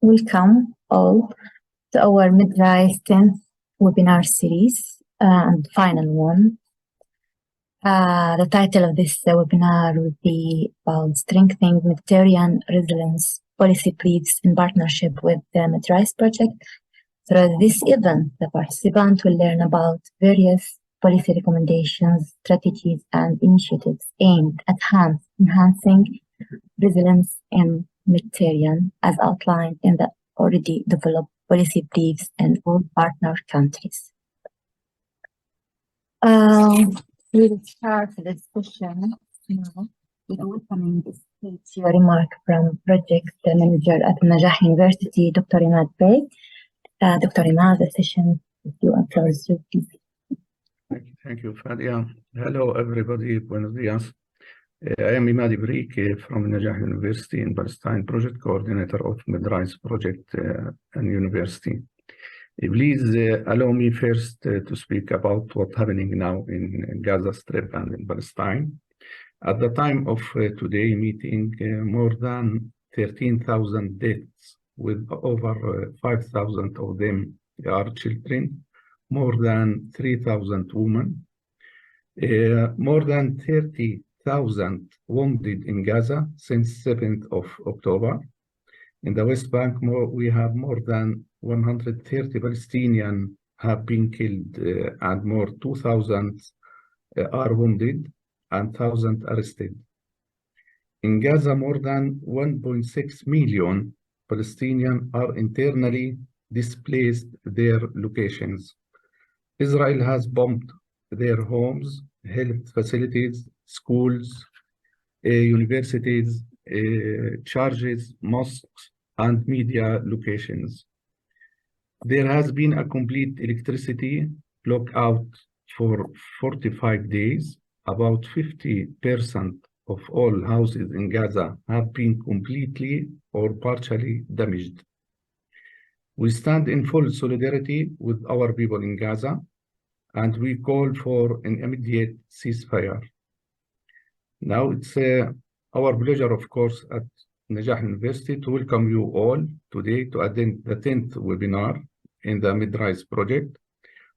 Welcome all to our MedRiSSE 10th webinar series and final one. The title of this webinar will be about strengthening Mediterranean resilience policy briefs in partnership with the MedRiSSE project. Through this event, the participants will learn about various policy recommendations, strategies, and initiatives aimed at enhancing resilience in Mediterranean, as outlined in the already developed policy briefs in all partner countries. We will start the discussion now with a welcoming speech remark from project manager at An-Najah University, Dr. Imad Bey. Dr. Imad, the session with you and floor is yours, please. Thank you, Fadia. Hello, everybody. Buenos dias. I am Imad Bey from An-Najah University in Palestine, project coordinator of MedRiSSE project and university. Please allow me first to speak about what's happening now in Gaza Strip and in Palestine. At the time of today meeting, more than 13,000 deaths, with over 5,000 of them are children, more than 3,000 women, more than 30,000 wounded in Gaza since 7th of October. In the West Bank, we have more than 130 Palestinians have been killed and more 2,000 are wounded and 1,000 arrested. In Gaza, more than 1.6 million Palestinians are internally displaced their locations. Israel has bombed their homes, health facilities, schools, universities, churches, mosques, and media locations. There has been a complete electricity blackout for 45 days. About 50% of all houses in Gaza have been completely or partially damaged. We stand in full solidarity with our people in Gaza, and we call for an immediate ceasefire. Now it's our pleasure, of course, at An-Najah University to welcome you all today to attend the 10th webinar in the MedRiSSE project.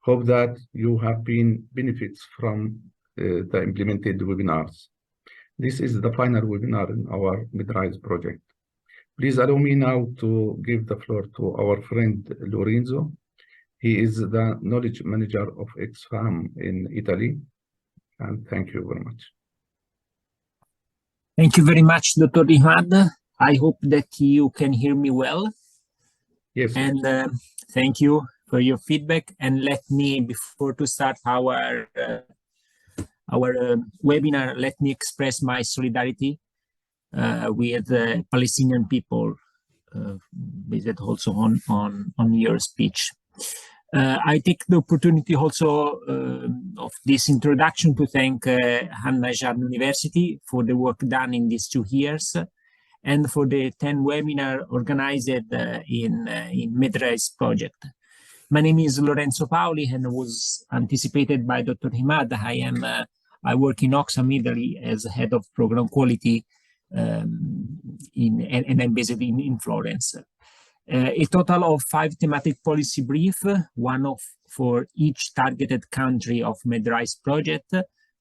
Hope that you have been benefits from the implemented webinars. This is the final webinar in our MedRiSSE project. Please allow me now to give the floor to our friend Lorenzo. He is the knowledge manager of Oxfam in Italy. And thank you very much. Thank you very much, Dr. Imad. I hope that you can hear me well. Yes. And thank you for your feedback. And let me, before to start our webinar, let me express my solidarity with the Palestinian people, based also on your speech. I take the opportunity also of this introduction to thank An-Najah University for the work done in these 2 years and for the 10 webinar organized in MedRiSSE project. My name is Lorenzo Paoli and was anticipated by Dr. Imad. I work in Oxfam, Italy as head of program quality and I'm based in Florence. A total of 5 thematic policy briefs, one for each targeted country of MedRiSSE project,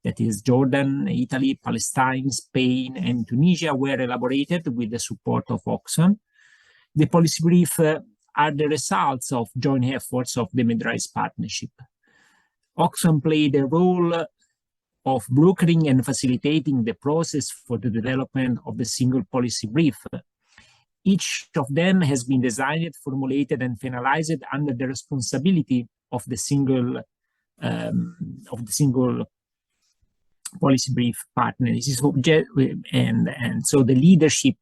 that is Jordan, Italy, Palestine, Spain, and Tunisia, were elaborated with the support of Oxfam. The policy briefs are the results of joint efforts of the MedRiSSE partnership. Oxfam played a role of brokering and facilitating the process for the development of the single policy brief. Each of them has been designed, formulated, and finalized under the responsibility of the single policy brief partner. This is and so the leadership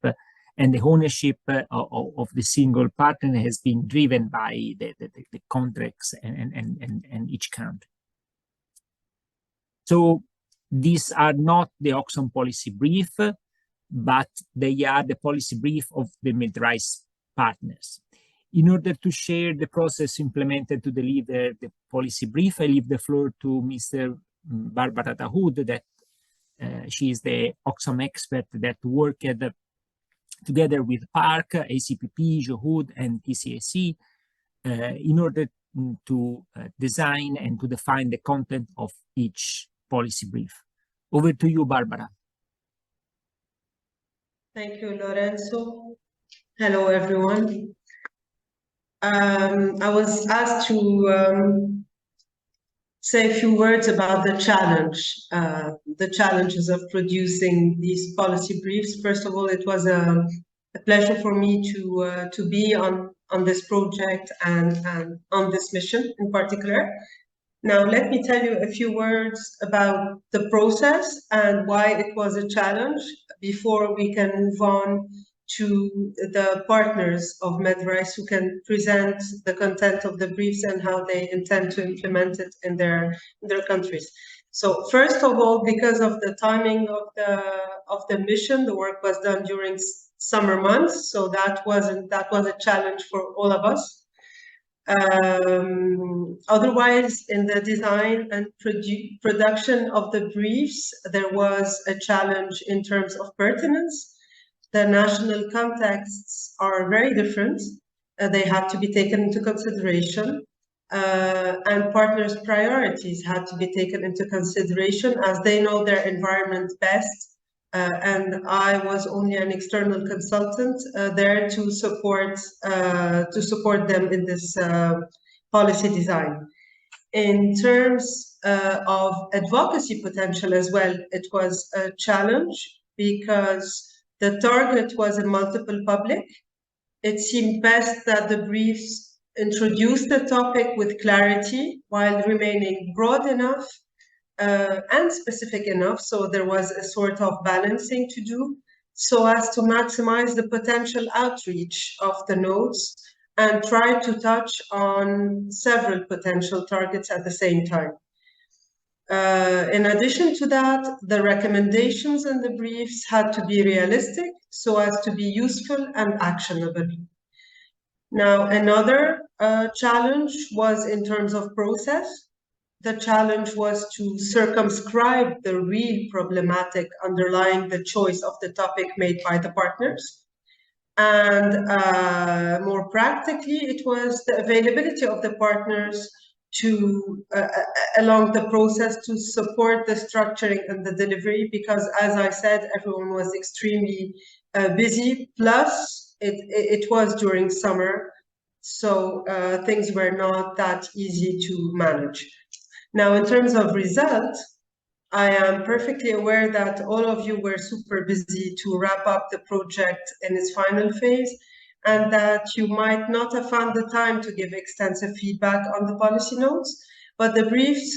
and the ownership of the single partner has been driven by the contracts and each country. So these are not the Oxfam policy brief, but they are the policy brief of the MedRiSSE partners. In order to share the process implemented to deliver the policy brief, I leave the floor to Mr. Barbara Tahoud, that she is the Oxfam expert that worked together with PARC, ACPP, Juhud, and TCAC, in order to design and to define the content of each policy brief. Over to you, Barbara. Thank you, Lorenzo. Hello, everyone. I was asked to say a few words about the challenges of producing these policy briefs. First of all, it was a pleasure for me to be on this project and on this mission in particular. Now, let me tell you a few words about the process and why it was a challenge before we can move on to the partners of MedRiSSE who can present the content of the briefs and how they intend to implement it in their countries. So first of all, because of the timing of the mission, the work was done during summer months, so that was a challenge for all of us. Otherwise, in the design and production of the briefs, there was a challenge in terms of pertinence. The national contexts are very different. They had to be taken into consideration, and partners' priorities had to be taken into consideration as they know their environment best. And I was only an external consultant there to support them in this policy design. In terms of advocacy potential as well, it was a challenge because the target was a multiple public. It seemed best that the briefs introduced the topic with clarity while remaining broad enough and specific enough, so there was a sort of balancing to do so as to maximize the potential outreach of the notes and try to touch on several potential targets at the same time. In addition to that, the recommendations in the briefs had to be realistic so as to be useful and actionable. Now, another challenge was in terms of process. The challenge was to circumscribe the real problematic underlying the choice of the topic made by the partners. And more practically, it was the availability of the partners to along the process to support the structuring and the delivery, because as I said, everyone was extremely busy, plus it was during summer, so things were not that easy to manage. Now, in terms of result, I am perfectly aware that all of you were super busy to wrap up the project in its final phase, and that you might not have found the time to give extensive feedback on the policy notes, but the briefs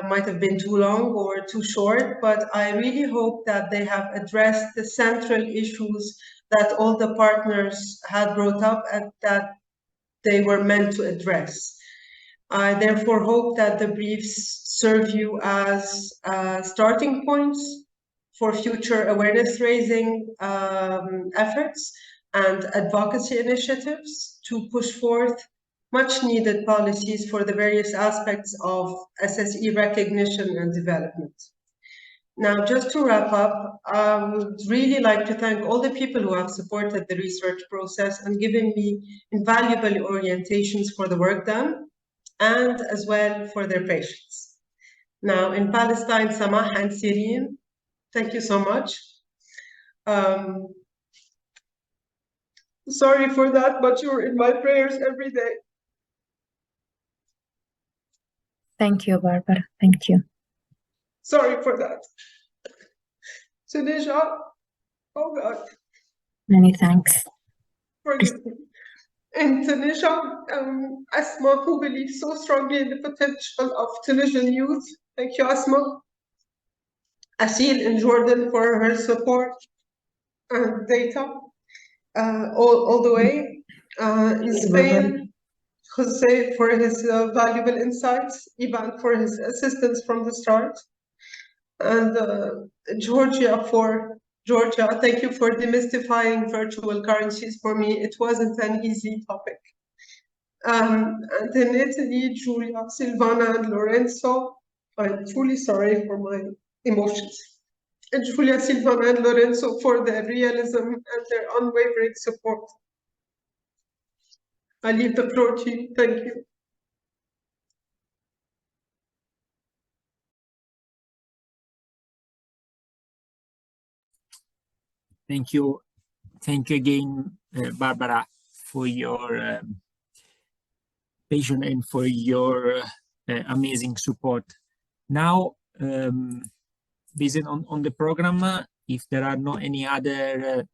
might have been too long or too short, but I really hope that they have addressed the central issues that all the partners had brought up and that they were meant to address. I therefore hope that the briefs serve you as starting points for future awareness-raising efforts and advocacy initiatives to push forth much-needed policies for the various aspects of SSE recognition and development. Now, just to wrap up, I would really like to thank all the people who have supported the research process and given me invaluable orientations for the work done, and as well for their patience. Now, in Palestine, Samah and Sirin, thank you so much. Sorry for that, but you're in my prayers every day. Thank you, Barbara. Thank you. Sorry for that. An-Najah, oh God. Many thanks. Forgive me. And An-Najah, Asma, who believes so strongly in the potential of Tunisian youth. Thank you, Asma. Asil in Jordan for her support and data all the way. In Spain, Jose for his valuable insights, Ivan for his assistance from the start, and Georgia, thank you for demystifying virtual currencies for me. It wasn't an easy topic. And in Italy, Giulia, Silvana, and Lorenzo, I'm truly sorry for my emotions. and Julia, Silvana, and Lorenzo for their realism and their unwavering support. I leave the floor to you. Thank you. Thank you. Thank you again, Barbara, for your patience and for your amazing support. Now, based on the program, if there are no any other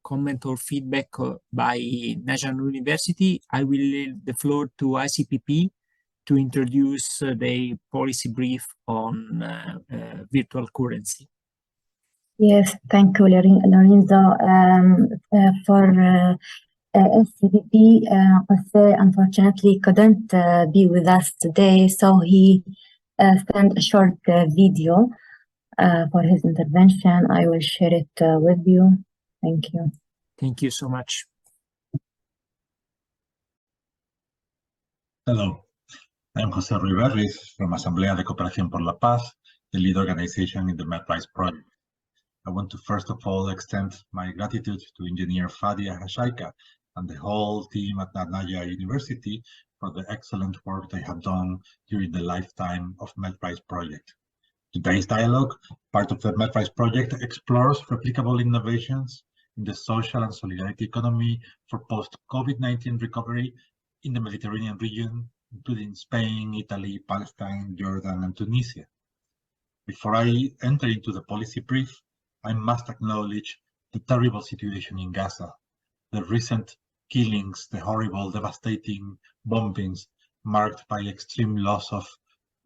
comment or feedback by National University, I will leave the floor to ACPP to introduce the policy brief on virtual currency. Yes, thank you, Lorenzo. For ACPP, Jose unfortunately couldn't be with us today, so he sent a short video for his intervention. I will share it with you. Thank you. Thank you so much. Hello, I'm Jose MedRiSSE from Asamblea de Cooperación por la Paz, the lead organization in the MedRiSSE project. I want to first of all extend my gratitude to Engineer Fadia Hashaika and the whole team at An-Najah University for the excellent work they have done during the lifetime of MedRiSSE project. Today's dialogue, part of the MedRiSSE project, explores replicable innovations in the social and solidarity economy for post-COVID-19 recovery in the Mediterranean region, including Spain, Italy, Palestine, Jordan, and Tunisia. Before I enter into the policy brief, I must acknowledge the terrible situation in Gaza. The recent killings, the horrible, devastating bombings marked by extreme loss of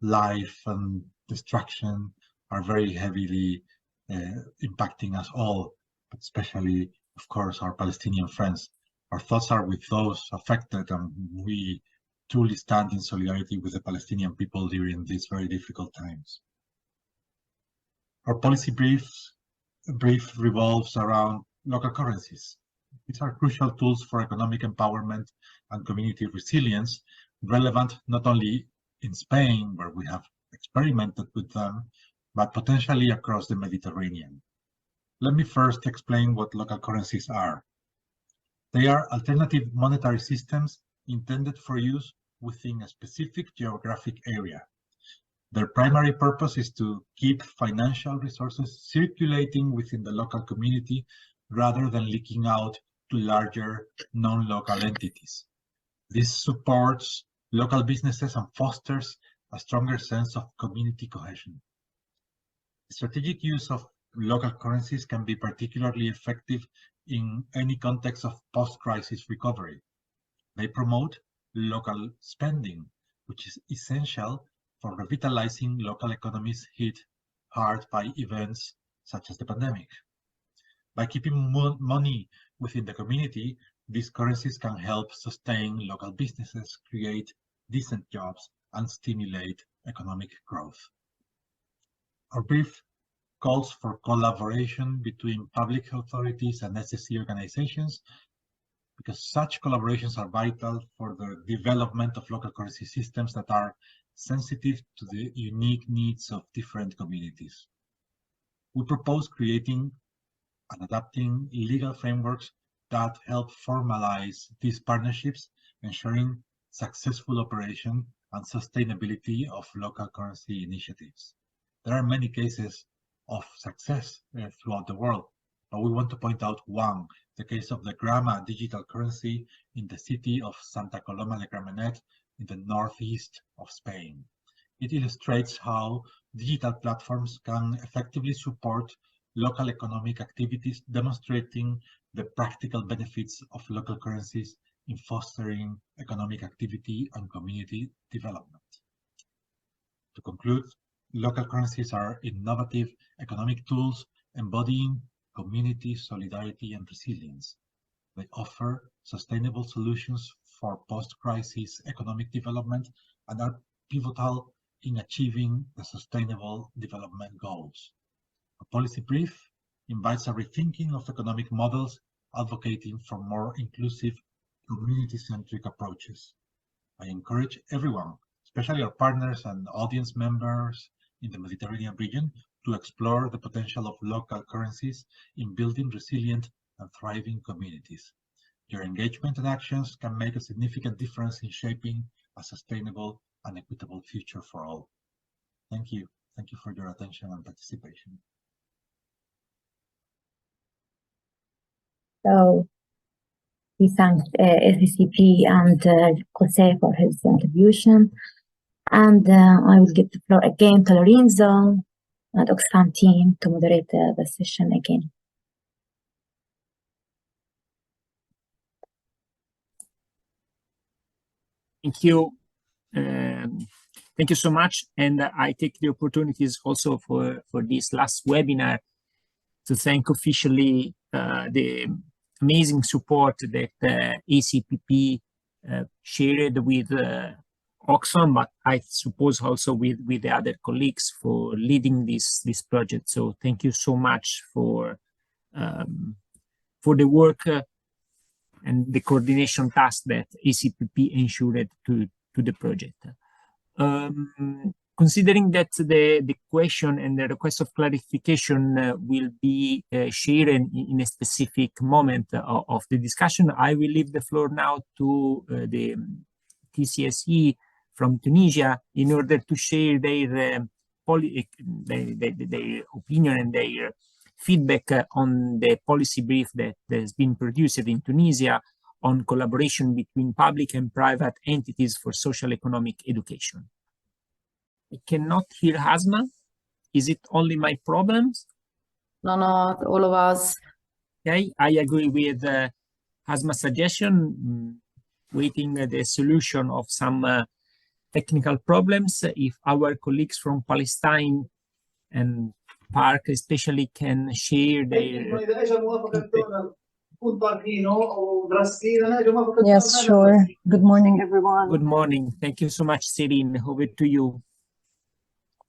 life and destruction are very heavily impacting us all, but especially, of course, our Palestinian friends. Our thoughts are with those affected, and we truly stand in solidarity with the Palestinian people during these very difficult times. Our policy brief revolves around local currencies. These are crucial tools for economic empowerment and community resilience, relevant not only in Spain, where we have experimented with them, but potentially across the Mediterranean. Let me first explain what local currencies are. They are alternative monetary systems intended for use within a specific geographic area. Their primary purpose is to keep financial resources circulating within the local community rather than leaking out to larger non-local entities. This supports local businesses and fosters a stronger sense of community cohesion. Strategic use of local currencies can be particularly effective in any context of post-crisis recovery. They promote local spending, which is essential for revitalizing local economies hit hard by events such as the pandemic. By keeping money within the community, these currencies can help sustain local businesses, create decent jobs, and stimulate economic growth. Our brief calls for collaboration between public authorities and SSE organizations, because such collaborations are vital for the development of local currency systems that are sensitive to the unique needs of different communities. We propose creating and adapting legal frameworks that help formalize these partnerships, ensuring successful operation and sustainability of local currency initiatives. There are many cases of success throughout the world, but we want to point out one, the case of the Grama digital currency in the city of Santa Coloma de Gramenet in the northeast of Spain. It illustrates how digital platforms can effectively support local economic activities, demonstrating the practical benefits of local currencies in fostering economic activity and community development. To conclude, local currencies are innovative economic tools embodying community solidarity and resilience. They offer sustainable solutions for post-crisis economic development and are pivotal in achieving the Sustainable Development Goals. A policy brief invites a rethinking of economic models, advocating for more inclusive, community-centric approaches. I encourage everyone, especially our partners and audience members in the Mediterranean region, to explore the potential of local currencies in building resilient and thriving communities. Your engagement and actions can make a significant difference in shaping a sustainable and equitable future for all. Thank you. Thank you for your attention and participation. So we thank ACPP and José for his contribution. And I will give the floor again to Lorenzo and Oxfam team to moderate the session again. Thank you. Thank you so much. And I take the opportunities also for this last webinar to thank officially the amazing support that ACPP shared with Oxfam, but I suppose also with the other colleagues for leading this project. So thank you so much for the work and the coordination task that ACPP ensured to the project. Considering that the question and the request of clarification will be shared in a specific moment of the discussion, I will leave the floor now to the TCSE from Tunisia in order to share their opinion and their feedback on the policy brief that has been produced in Tunisia on collaboration between public and private entities for social economic education. I cannot hear Hasma. Is it only my problems? No, all of us. Okay, I agree with Hasma's suggestion, waiting the solution of some technical problems. If our colleagues from Palestine and Park especially can share their... Yes, sure. Good morning, everyone. Good morning. Thank you so much, Serene. Over to you.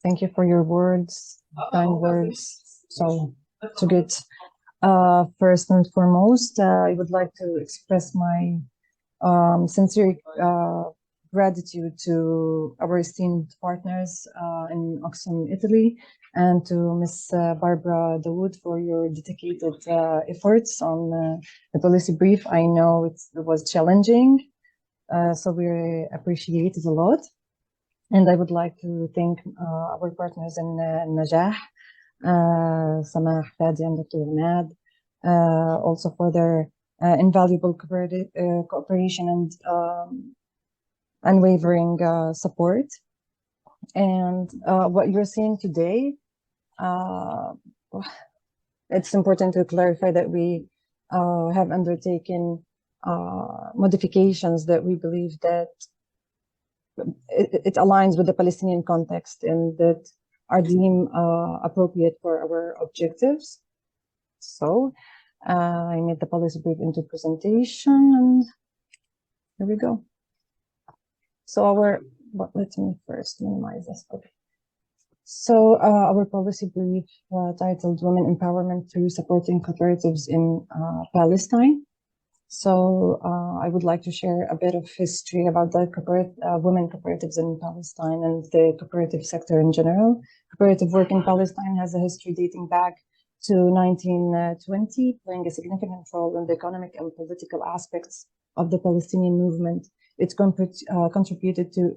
Thank you for your words, kind words. So good. First and foremost, I would like to express my sincere gratitude to our esteemed partners in Oxfam, Italy, and to Ms. Barbara Dawood for your dedicated efforts on the policy brief. I know it was challenging, so we appreciate it a lot. And I would like to thank our partners in An-Najah, Samah, Fadi, and Dr. Ahmed, also for their invaluable cooperation and unwavering support. And what you're seeing today, it's important to clarify that we have undertaken modifications that we believe that it aligns with the Palestinian context and that are deemed appropriate for our objectives. So I made the policy brief into presentation, and here we go. So let me first minimize this. Okay. So our policy brief titled Women Empowerment Through Supporting Cooperatives in Palestine. So I would like to share a bit of history about the women cooperatives in Palestine and the cooperative sector in general. Cooperative work in Palestine has a history dating back to 1920, playing a significant role in the economic and political aspects of the Palestinian movement. It contributed to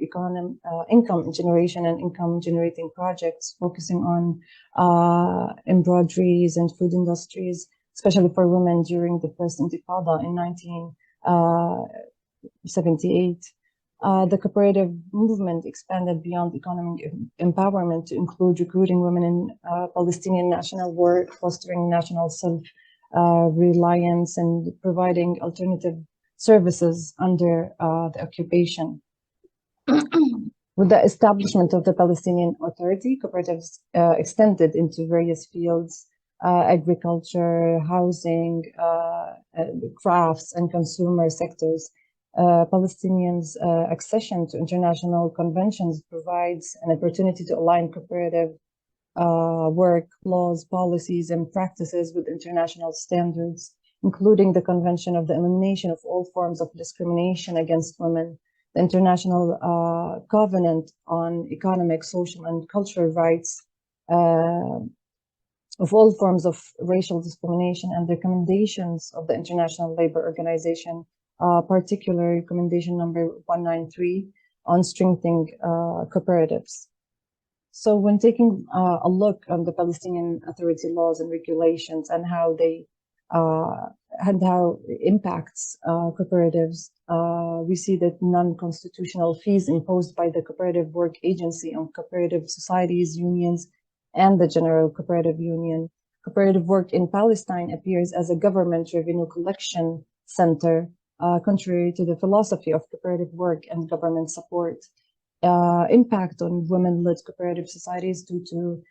income generation and income-generating projects, focusing on embroideries and food industries, especially for women during the first Intifada in 1978. The cooperative movement expanded beyond economic empowerment to include recruiting women in Palestinian national work, fostering national self-reliance, and providing alternative services under the occupation. With the establishment of the Palestinian Authority, cooperatives extended into various fields: agriculture, housing, crafts, and consumer sectors. Palestinians' accession to international conventions provides an opportunity to align cooperative work, laws, policies, and practices with international standards, including the Convention of the Elimination of All Forms of Discrimination Against Women, the International Covenant on Economic, Social, and Cultural Rights, of all forms of racial discrimination and the recommendations of the International Labour Organization, particularly recommendation number 193 on strengthening cooperatives. So when taking a look on the Palestinian Authority laws and regulations and how they it impacts cooperatives, we see that non-constitutional fees imposed by the Cooperative Work Agency on cooperative societies, unions, and the General Cooperative Union. Cooperative work in Palestine appears as a government revenue collection center, contrary to the philosophy of cooperative work and government support. Impact on women-led cooperative societies due to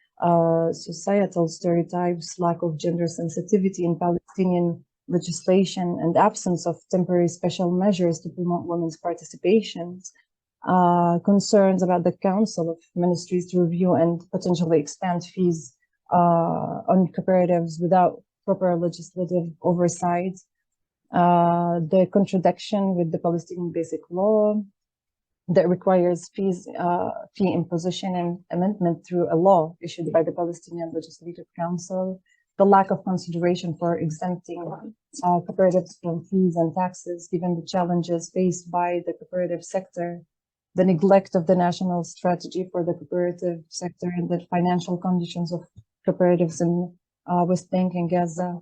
societal stereotypes, lack of gender sensitivity in Palestinian legislation, and absence of temporary special measures to promote women's participations. Concerns about the Council of Ministries to review and potentially expand fees on cooperatives without proper legislative oversight. The contradiction with the Palestinian Basic Law that requires fee imposition and amendment through a law issued by the Palestinian Legislative Council. The lack of consideration for exempting cooperatives from fees and taxes, given the challenges faced by the cooperative sector. The neglect of the national strategy for the cooperative sector and the financial conditions of cooperatives in West Bank and Gaza,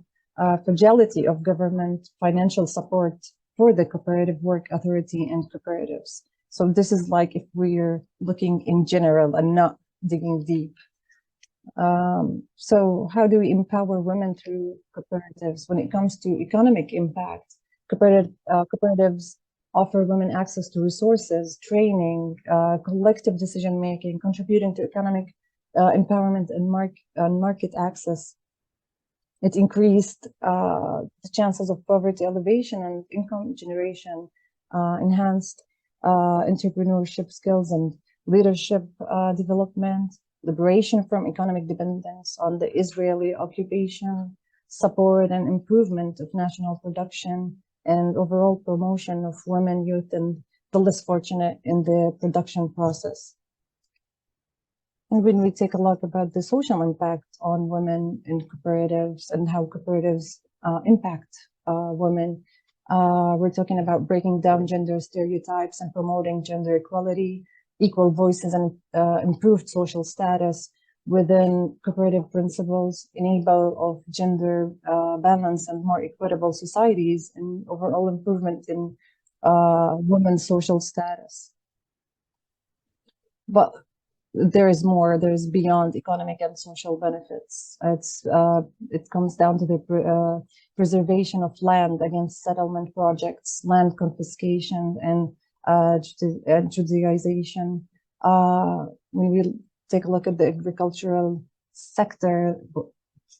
fragility of government financial support for the Cooperative Work Authority and cooperatives. So this is like if we're looking in general and not digging deep. So how do we empower women through cooperatives? When it comes to economic impact, cooperatives offer women access to resources, training, collective decision-making, contributing to economic empowerment and market access. It increased the chances of poverty elevation and income generation, enhanced entrepreneurship skills and leadership development, liberation from economic dependence on the Israeli occupation, support and improvement of national production, and overall promotion of women, youth, and the less fortunate in the production process. And when we take a look about the social impact on women in cooperatives and how cooperatives impact women, we're talking about breaking down gender stereotypes and promoting gender equality, equal voices, and improved social status within cooperative principles, enable of gender balance and more equitable societies, and overall improvement in women's social status. But there is more, there's beyond economic and social benefits. It comes down to the preservation of land against settlement projects, land confiscation, and Judaization. When we take a look at the agricultural sector,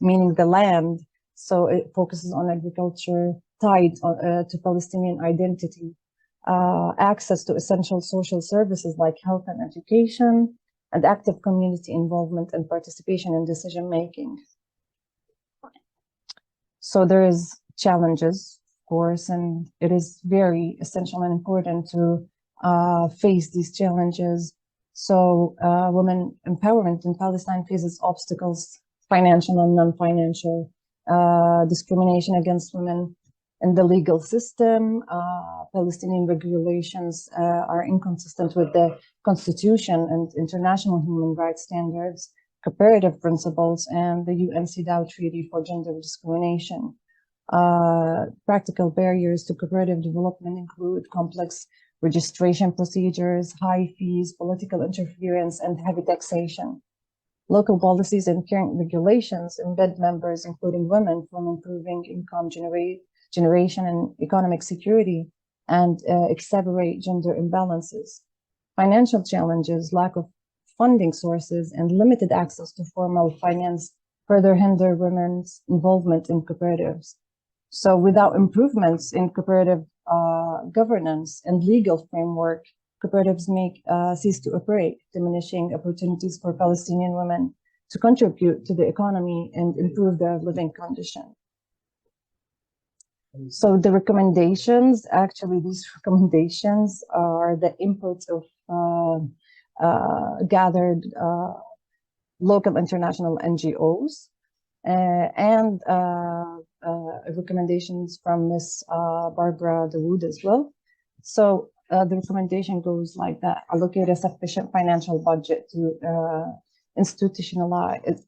meaning the land, so it focuses on agriculture tied to Palestinian identity, access to essential social services like health and education, and active community involvement and participation in decision-making. So there is challenges, of course, and it is very essential and important to face these challenges. So women empowerment in Palestine faces obstacles, financial and non-financial, discrimination against women in the legal system. Palestinian regulations are inconsistent with the Constitution and international human rights standards, cooperative principles, and the UN CEDAW Treaty for Gender Discrimination. Practical barriers to cooperative development include complex registration procedures, high fees, political interference, and heavy taxation. Local policies and current regulations embed members, including women, from improving income generation and economic security, and exacerbate gender imbalances. Financial challenges, lack of funding sources, and limited access to formal finance further hinder women's involvement in cooperatives. So without improvements in cooperative governance and legal framework, cooperatives may cease to operate, diminishing opportunities for Palestinian women to contribute to the economy and improve their living condition. So the recommendations, actually these recommendations are the inputs of gathered local international NGOs, and recommendations from Ms. Barbara Dawood as well. So the recommendation goes like that: allocate a sufficient financial budget to institutionalize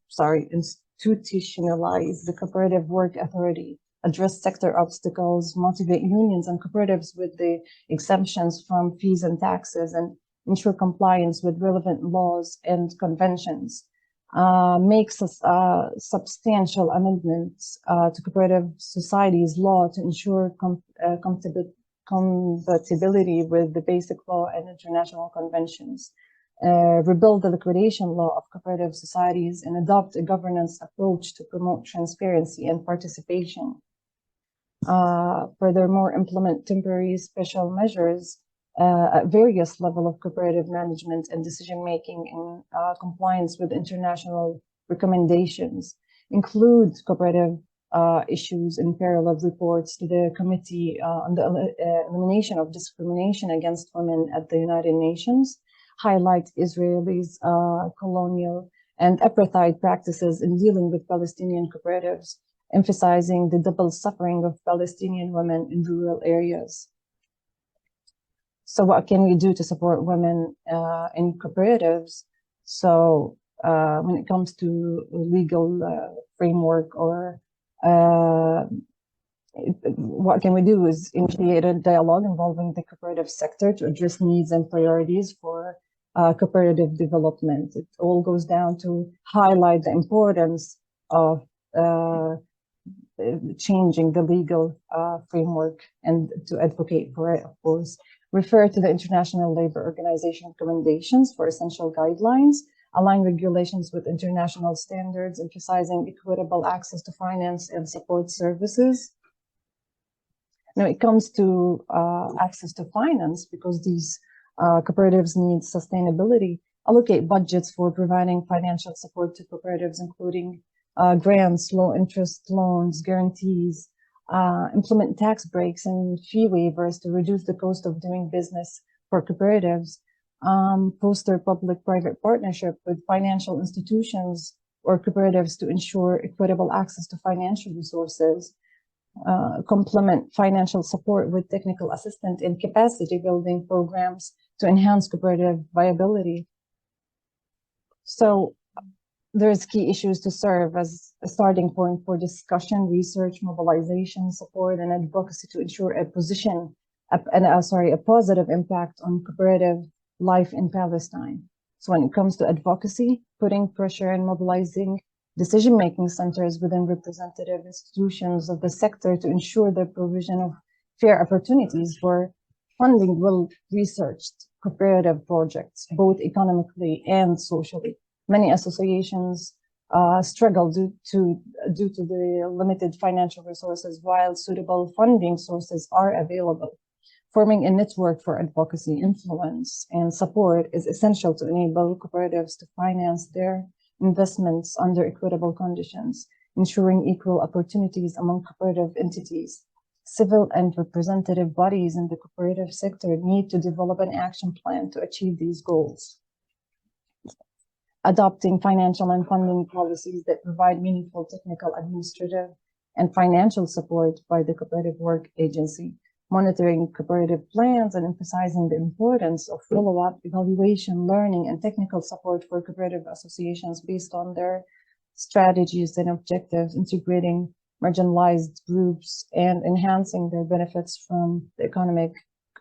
the cooperative work authority, address sector obstacles, motivate unions and cooperatives with the exemptions from fees and taxes, and ensure compliance with relevant laws and conventions. Makes substantial amendments to cooperative societies law to ensure compatibility with the basic law and international conventions. Rebuild the liquidation law of cooperative societies and adopt a governance approach to promote transparency and participation. Furthermore, implement temporary special measures at various levels of cooperative management and decision-making in compliance with international recommendations. Include cooperative issues in parallel reports to the Committee on the Elimination of Discrimination Against Women at the United Nations. Highlight Israelis' colonial and apartheid practices in dealing with Palestinian cooperatives, emphasizing the double suffering of Palestinian women in rural areas. So what can we do to support women in cooperatives? So when it comes to legal framework, or what can we do is initiate a dialogue involving the cooperative sector to address needs and priorities for cooperative development. It all goes down to highlight the importance of changing the legal framework and to advocate for it, of course. Refer to the International Labour Organization recommendations for essential guidelines, align regulations with international standards, emphasizing equitable access to finance and support services. Now it comes to access to finance, because these cooperatives need sustainability. Allocate budgets for providing financial support to cooperatives, including grants, low interest loans, guarantees. Implement tax breaks and fee waivers to reduce the cost of doing business for cooperatives. Foster public-private partnership with financial institutions or cooperatives to ensure equitable access to financial resources. Complement financial support with technical assistance and capacity building programs to enhance cooperative viability. So there's key issues to serve as a starting point for discussion, research, mobilization, support, and advocacy to ensure a positive impact on cooperative life in Palestine. So when it comes to advocacy, putting pressure and mobilizing decision-making centers within representative institutions of the sector to ensure the provision of fair opportunities for funding well-researched cooperative projects, both economically and socially. Many associations struggle due to the limited financial resources, while suitable funding sources are available. Forming a network for advocacy, influence, and support is essential to enable cooperatives to finance their investments under equitable conditions, ensuring equal opportunities among cooperative entities. Civil and representative bodies in the cooperative sector need to develop an action plan to achieve these goals. Adopting financial and funding policies that provide meaningful technical, administrative, and financial support by the Cooperative Work Agency. Monitoring cooperative plans and emphasizing the importance of follow-up, evaluation, learning, and technical support for cooperative associations based on their strategies and objectives, integrating marginalized groups and enhancing their benefits from the economic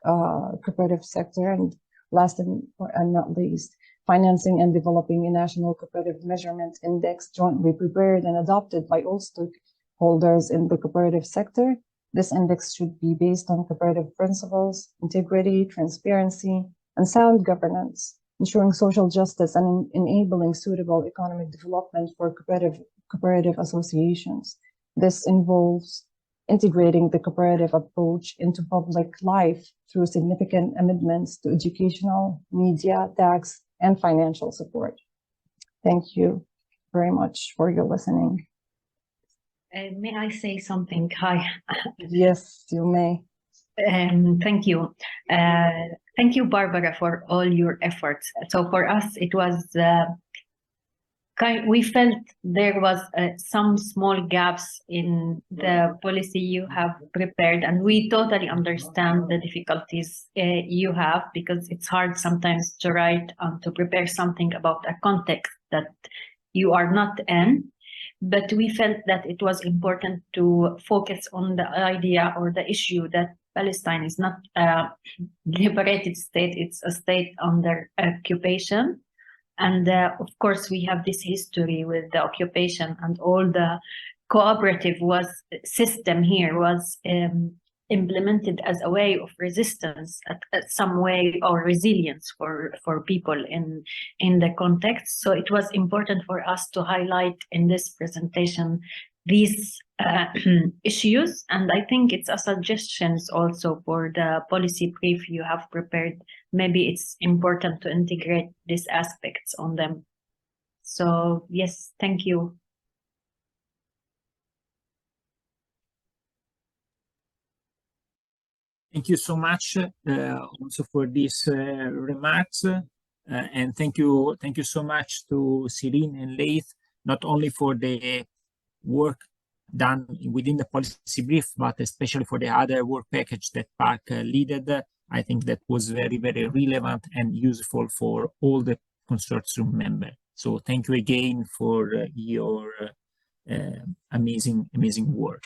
cooperative sector. And last and not least, financing and developing a national cooperative measurement index jointly prepared and adopted by all stakeholders in the cooperative sector. This index should be based on cooperative principles, integrity, transparency, and sound governance, ensuring social justice and enabling suitable economic development for cooperative associations. This involves integrating the cooperative approach into public life through significant amendments to educational, media, tax, and financial support. Thank you very much for your listening. May I say something? Hi. Yes, you may. Thank you. Thank you, Barbara, for all your efforts. So for us, it was we felt there was some small gaps in the policy you have prepared, and we totally understand the difficulties you have, because it's hard sometimes to write to prepare something about a context that you are not in. But we felt that it was important to focus on the idea or the issue that Palestine is not a liberated state, it's a state under occupation. And of course, we have this history with the occupation, and all the cooperative system here was implemented as a way of resistance, at some way, or resilience for people in the context. So it was important for us to highlight in this presentation these issues, and I think it's a suggestions also for the policy brief you have prepared. Maybe it's important to integrate these aspects on them. So yes, thank you. Thank you so much also for these remarks, and thank you so much to Cyrine and Leith, not only for the work done within the policy brief, but especially for the other work package that PAC led. I think that was very, very relevant and useful for all the consortium members. So thank you again for your amazing work.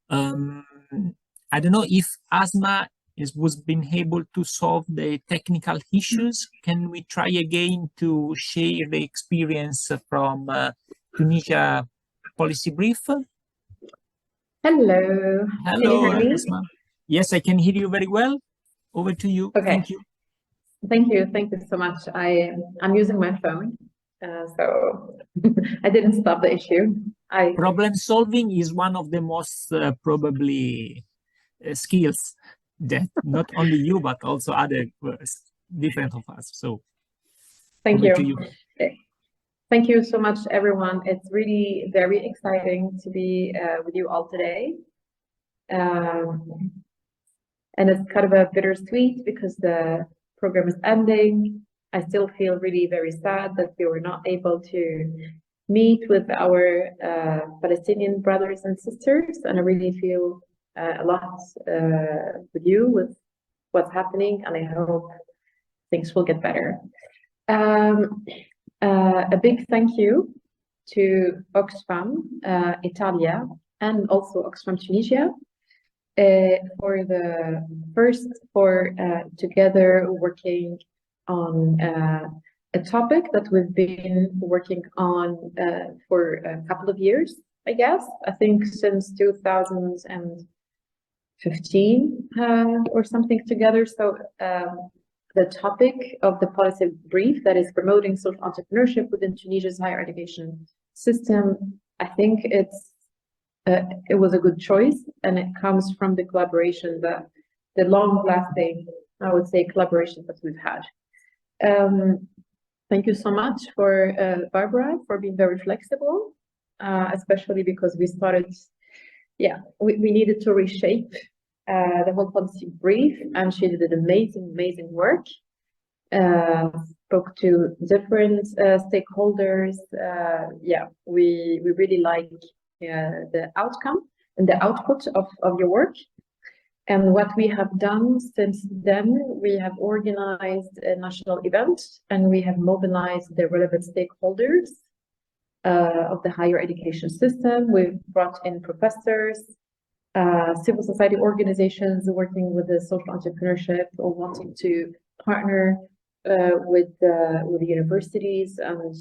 I don't know if Asma was been able to solve the technical issues. Can we try again to share the experience from Tunisia policy brief? Hello. Hello, Can you hear me? Asma. Yes, I can hear you very well. Over to you. Okay. Thank you. Thank you so much. I'm using my phone, so I didn't stop the issue. Problem solving is one of the most probably skills that not only you but also other different of us. So thank you. you. Thank you so much, everyone. It's really very exciting to be with you all today. And it's kind of a bittersweet because the program is ending. I still feel really very sad that we were not able to meet with our Palestinian brothers and sisters, and I really feel a lot with you, with what's happening, and I hope things will get better. A big thank you to Oxfam Italia and also Oxfam Tunisia for together working on a topic that we've been working on for a couple of years, I guess. I think since 2015 or something together. So the topic of the policy brief, that is promoting social entrepreneurship within Tunisia's higher education system, I think it was a good choice, and it comes from the collaboration, the long-lasting, I would say, collaboration that we've had. Thank you so much for Barbara for being very flexible, especially because we started, we needed to reshape the whole policy brief, and she did an amazing work. Spoke to different stakeholders. We really like the outcome and the output of your work. And what we have done since then, we have organized a national event, and we have mobilized the relevant stakeholders of the higher education system. We've brought in professors, civil society organizations working with the social entrepreneurship or wanting to partner with the universities and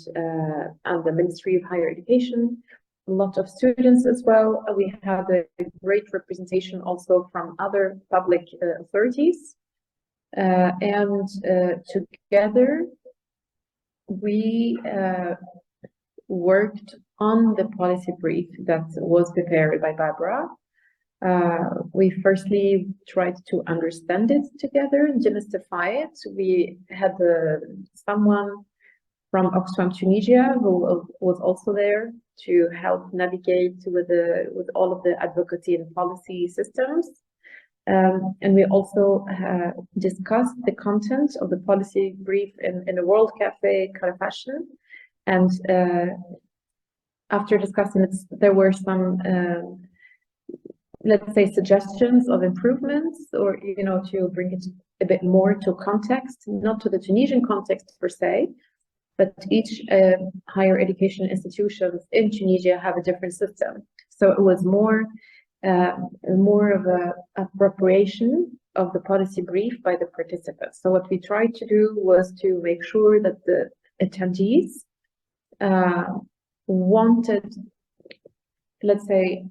the Ministry of Higher Education. A lot of students as well. We had a great representation also from other public authorities. And together we worked on the policy brief that was prepared by Barbara. We firstly tried to understand it together and demystify it. We had someone from Oxfam Tunisia who was also there to help navigate with all of the advocacy and policy systems. And we also discussed the content of the policy brief in a World Cafe kind of fashion. And after discussing it, there were some, let's say, suggestions of improvements, or, you know, to bring it a bit more to context, not to the Tunisian context per se, but each higher education institutions in Tunisia have a different system. So it was more of a appropriation of the policy brief by the participants. So what we tried to do was to make sure that the attendees wanted, let's say,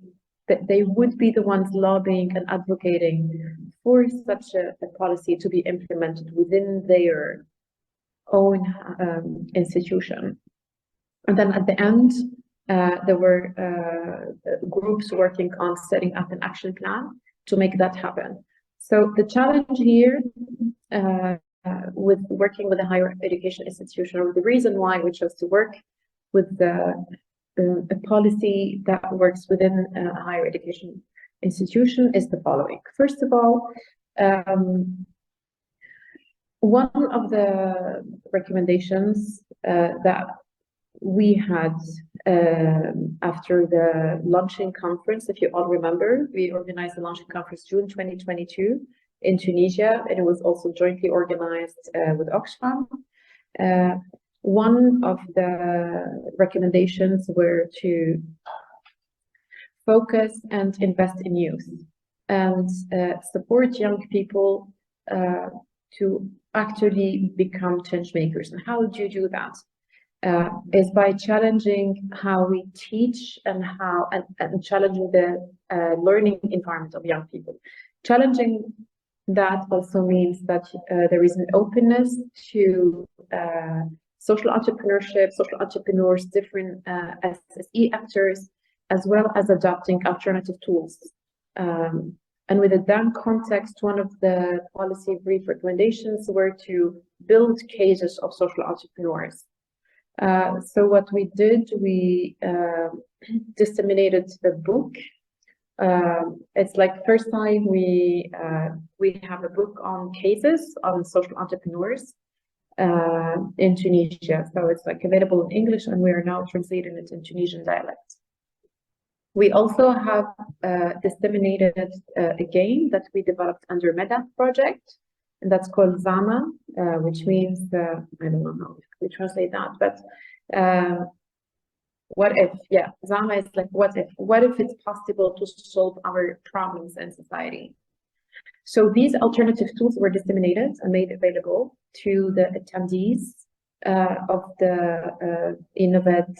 that they would be the ones lobbying and advocating for such a policy to be implemented within their own institution. And then at the end, there were groups working on setting up an action plan to make that happen. So the challenge here with working with a higher education institution, or the reason why we chose to work with a policy that works within a higher education institution, is the following. First of all, one of the recommendations that we had after the launching conference, if you all remember, we organized the launching conference June 2022 in Tunisia, and it was also jointly organized with Oxfam. One of the recommendations were to focus and invest in youth and support young people to actually become change makers. And how do you do that? Is by challenging how we teach and challenging the learning environment of young people. Challenging that also means that there is an openness to social entrepreneurship, social entrepreneurs, different SSE actors, as well as adopting alternative tools. And with that context, one of the policy brief recommendations were to build cases of social entrepreneurs. So what we did, we disseminated the book. It's like first time we have a book on cases on social entrepreneurs in Tunisia. So it's like available in English, and we are now translating it in Tunisian dialect. We also have disseminated a game that we developed under MedRiSSE project, and that's called Zama, which means, I don't know how we translate that, but what if, yeah, Zama is like, what if it's possible to solve our problems in society? So these alternative tools were disseminated and made available to the attendees of the Innovate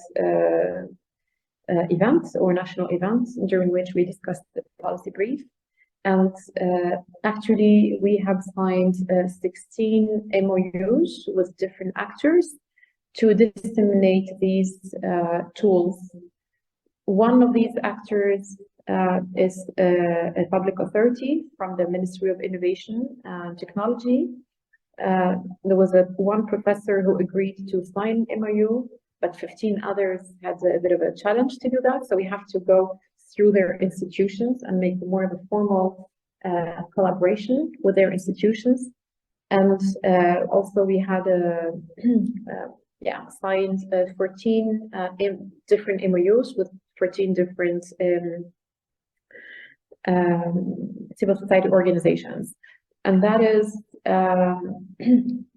event or national event, during which we discussed the policy brief. And actually, we have signed 16 MOUs with different actors to disseminate these tools. One of these actors is a public authority from the Ministry of Innovation and Technology. There was one professor who agreed to sign MOU, but 15 others had a bit of a challenge to do that. So we have to go through their institutions and make more of a formal collaboration with their institutions. And also we had signed 14 different MOUs with 14 different civil society organizations. And that is,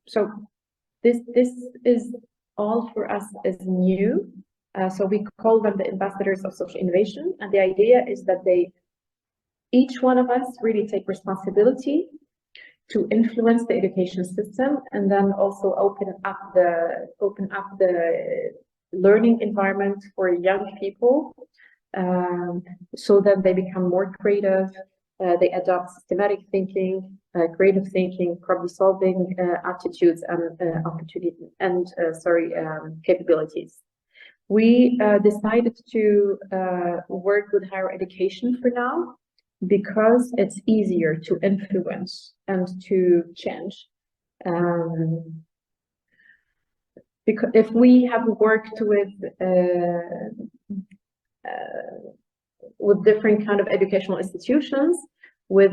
so this is all for us is new. So we call them the ambassadors of social innovation. And the idea is that each one of us really take responsibility to influence the education system, and then also open up the learning environment for young people, so that they become more creative, they adopt systematic thinking, creative thinking, problem solving attitudes and opportunity and capabilities. We decided to work with higher education for now, because it's easier to influence and to change. Because if we have worked with different kind of educational institutions, with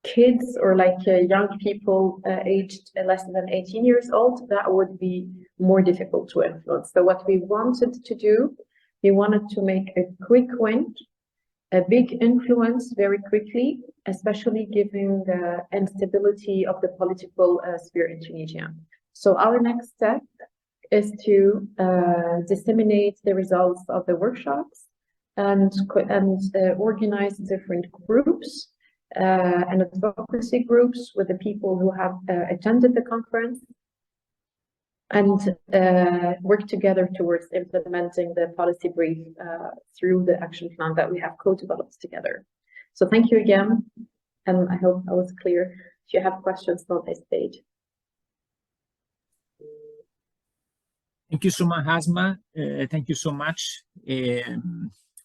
kids or like young people aged less than 18 years old, that would be more difficult to influence. So what we wanted to do, we wanted to make a quick win, a big influence very quickly, especially given the instability of the political sphere in Tunisia. So our next step is to disseminate the results of the workshops and organize different groups and advocacy groups with the people who have attended the conference, and work together towards implementing the policy brief through the action plan that we have co-developed together. So thank you again, and I hope I was clear. If you have questions, don't hesitate. Thank you so much, Asma. Thank you so much.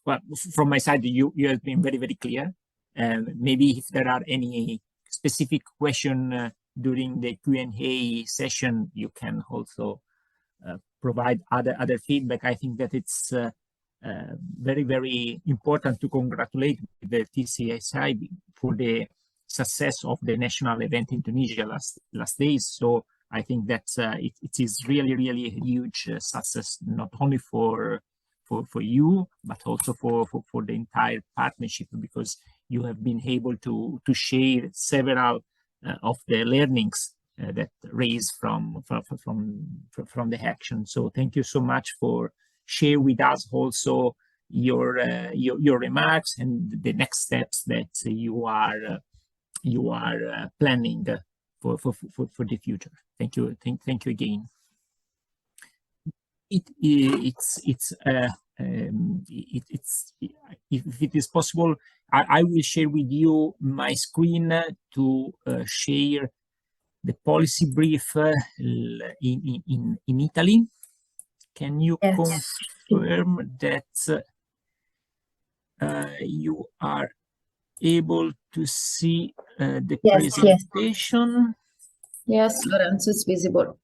Well, from my side, you have been very, very clear. Maybe if there are any specific question during the Q&A session, you can also provide other feedback. I think that it's very, very important to congratulate the TCSI for the success of the national event in Tunisia last days. So I think that it is really, really a huge success, not only for you, but also for the entire partnership, because you have been able to share several of the learnings that raise from the action. So thank you so much for sharing with us also your remarks and the next steps that you are planning for the future. Thank you. Thank you again. If it is possible, I will share with you my screen to share the policy brief in Italy. Can you confirm that you are able to see the presentation? Yes, Lorenzo, it's visible.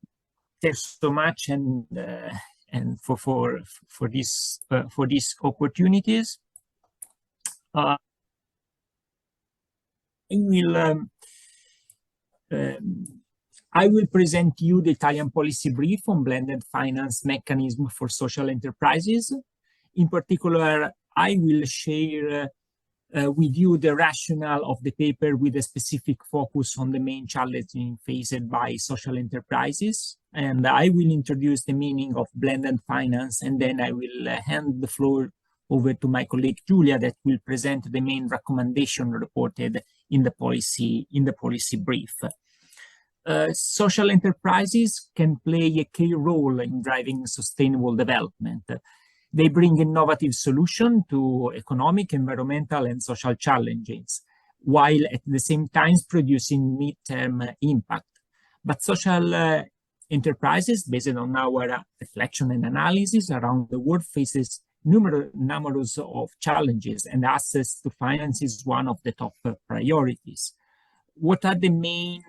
Thanks so much, and for these opportunities. I will present you the Italian policy brief on blended finance mechanism for social enterprises. In particular, I will share with you the rationale of the paper with a specific focus on the main challenges faced by social enterprises. And I will introduce the meaning of blended finance, and then I will hand the floor over to my colleague Julia, that will present the main recommendation reported in the policy brief. Social enterprises can play a key role in driving sustainable development. They bring innovative solutions to economic, environmental, and social challenges, while at the same time producing midterm impact. But social enterprises, based on our reflection and analysis around the world, faces numerous of challenges, and access to finance is one of the top priorities. What are the main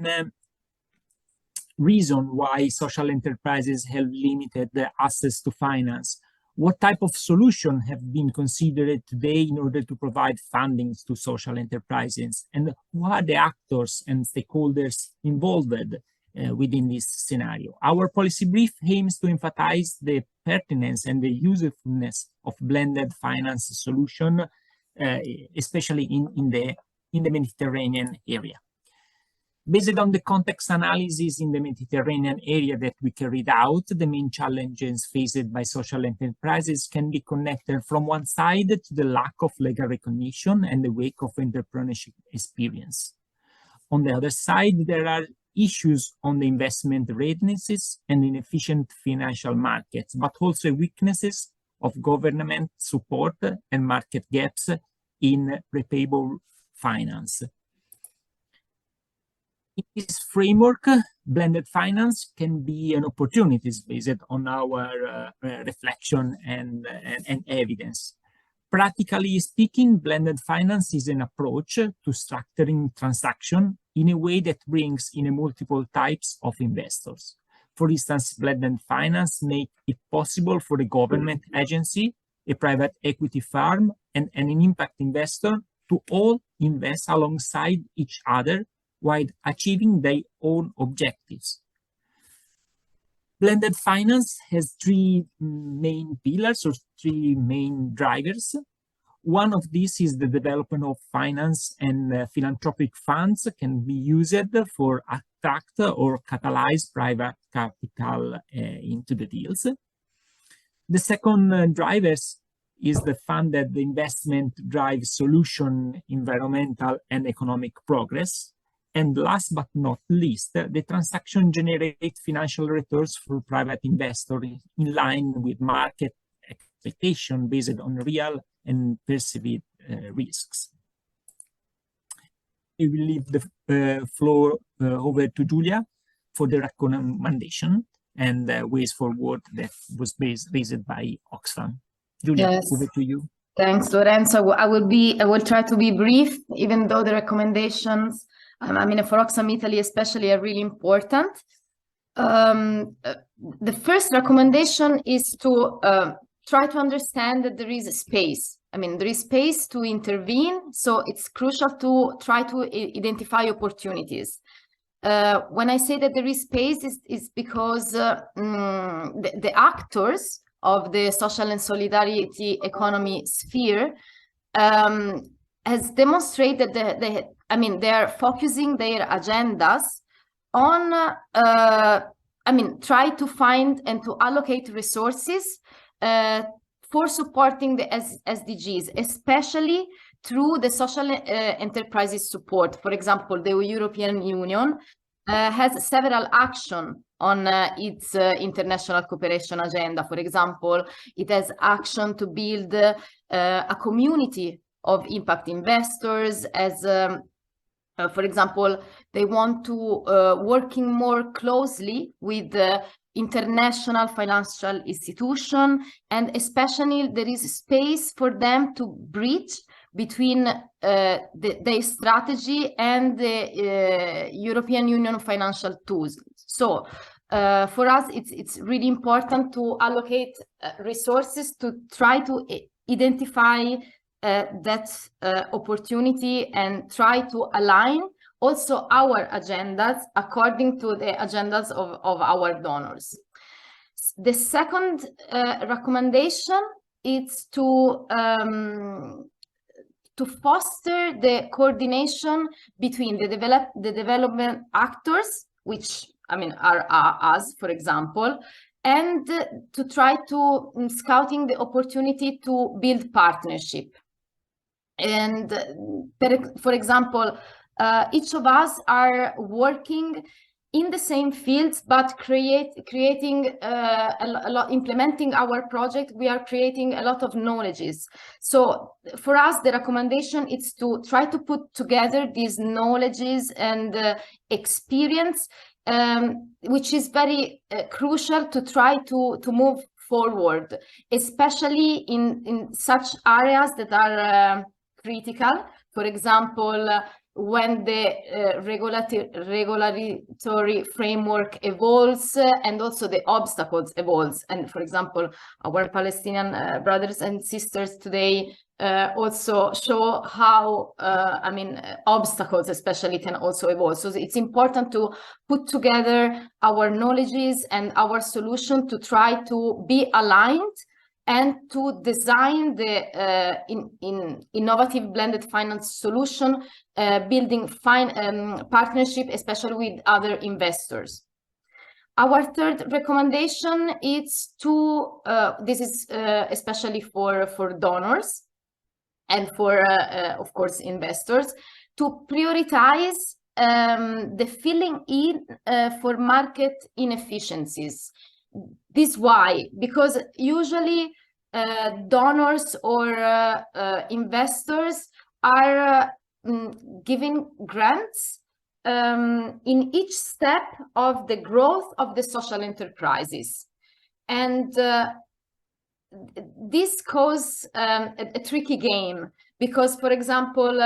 reasons why social enterprises have limited access to finance? What type of solution have been considered today in order to provide funding to social enterprises? And who are the actors and stakeholders involved within this scenario? Our policy brief aims to emphasize the pertinence and the usefulness of blended finance solution, especially in the Mediterranean area. Based on the context analysis in the Mediterranean area that we carried out, the main challenges faced by social enterprises can be connected from one side to the lack of legal recognition and the wake of entrepreneurship experience. On the other side, there are issues on the investment readiness and inefficient financial markets, but also weaknesses of government support and market gaps in repayable finance. In this framework, blended finance can be an opportunity based on our reflection and evidence. Practically speaking, blended finance is an approach to structuring transaction in a way that brings in multiple types of investors. For instance, blended finance makes it possible for a government agency, a private equity firm, and an impact investor to all invest alongside each other while achieving their own objectives. Blended finance has three main pillars or three main drivers. One of these is the development of finance and philanthropic funds can be used for attract or catalyze private capital into the deals. The second drivers is the fund that the investment drives solution, environmental and economic progress. And last but not least, the transaction generates financial returns for private investors in line with market expectation based on real and perceived risks. I will leave the floor over to Giulia for the recommendation and ways forward that was raised by Oxfam. Giulia, Yes. over to you. Thanks, Lorenzo. I will try to be brief, even though the recommendations, I mean, for Oxfam Italy especially, are really important. The first recommendation is to try to understand that there is a space. I mean, there is space to intervene, so it's crucial to try to identify opportunities. When I say that there is space, is because the actors of the social and solidarity economy sphere has demonstrated that they are focusing their agendas on, try to find and to allocate resources for supporting the SDGs, especially through the social enterprises support. For example, the European Union has several actions on its international cooperation agenda. For example, it has action to build a community of impact investors. As for example, they want to working more closely with the international financial institution, and especially there is space for them to bridge between their strategy and the European Union financial tools. So for us, it's really important to allocate resources to try to identify that opportunity and try to align also our agendas according to the agendas of our donors. The second recommendation is to foster the coordination between the development actors, which are us, for example, and to try to scouting the opportunity to build partnership. And for example, each of us are working in the same fields, but creating a lot, implementing our project, we are creating a lot of knowledges. So for us, the recommendation is to try to put together these knowledges and experience, which is very crucial to try to move forward, especially in such areas that are critical. For example, when the regulatory framework evolves and also the obstacles evolves. And for example, our Palestinian brothers and sisters today also show how, obstacles especially can also evolve. So it's important to put together our knowledges and our solution to try to be aligned and to design the innovative blended finance solution, building partnership, especially with other investors. Our third recommendation is to, this is especially for donors and for, of course, investors, to prioritize the filling in for market inefficiencies. This why? Because usually donors or investors are giving grants in each step of the growth of the social enterprises. And this causes a tricky game because, for example,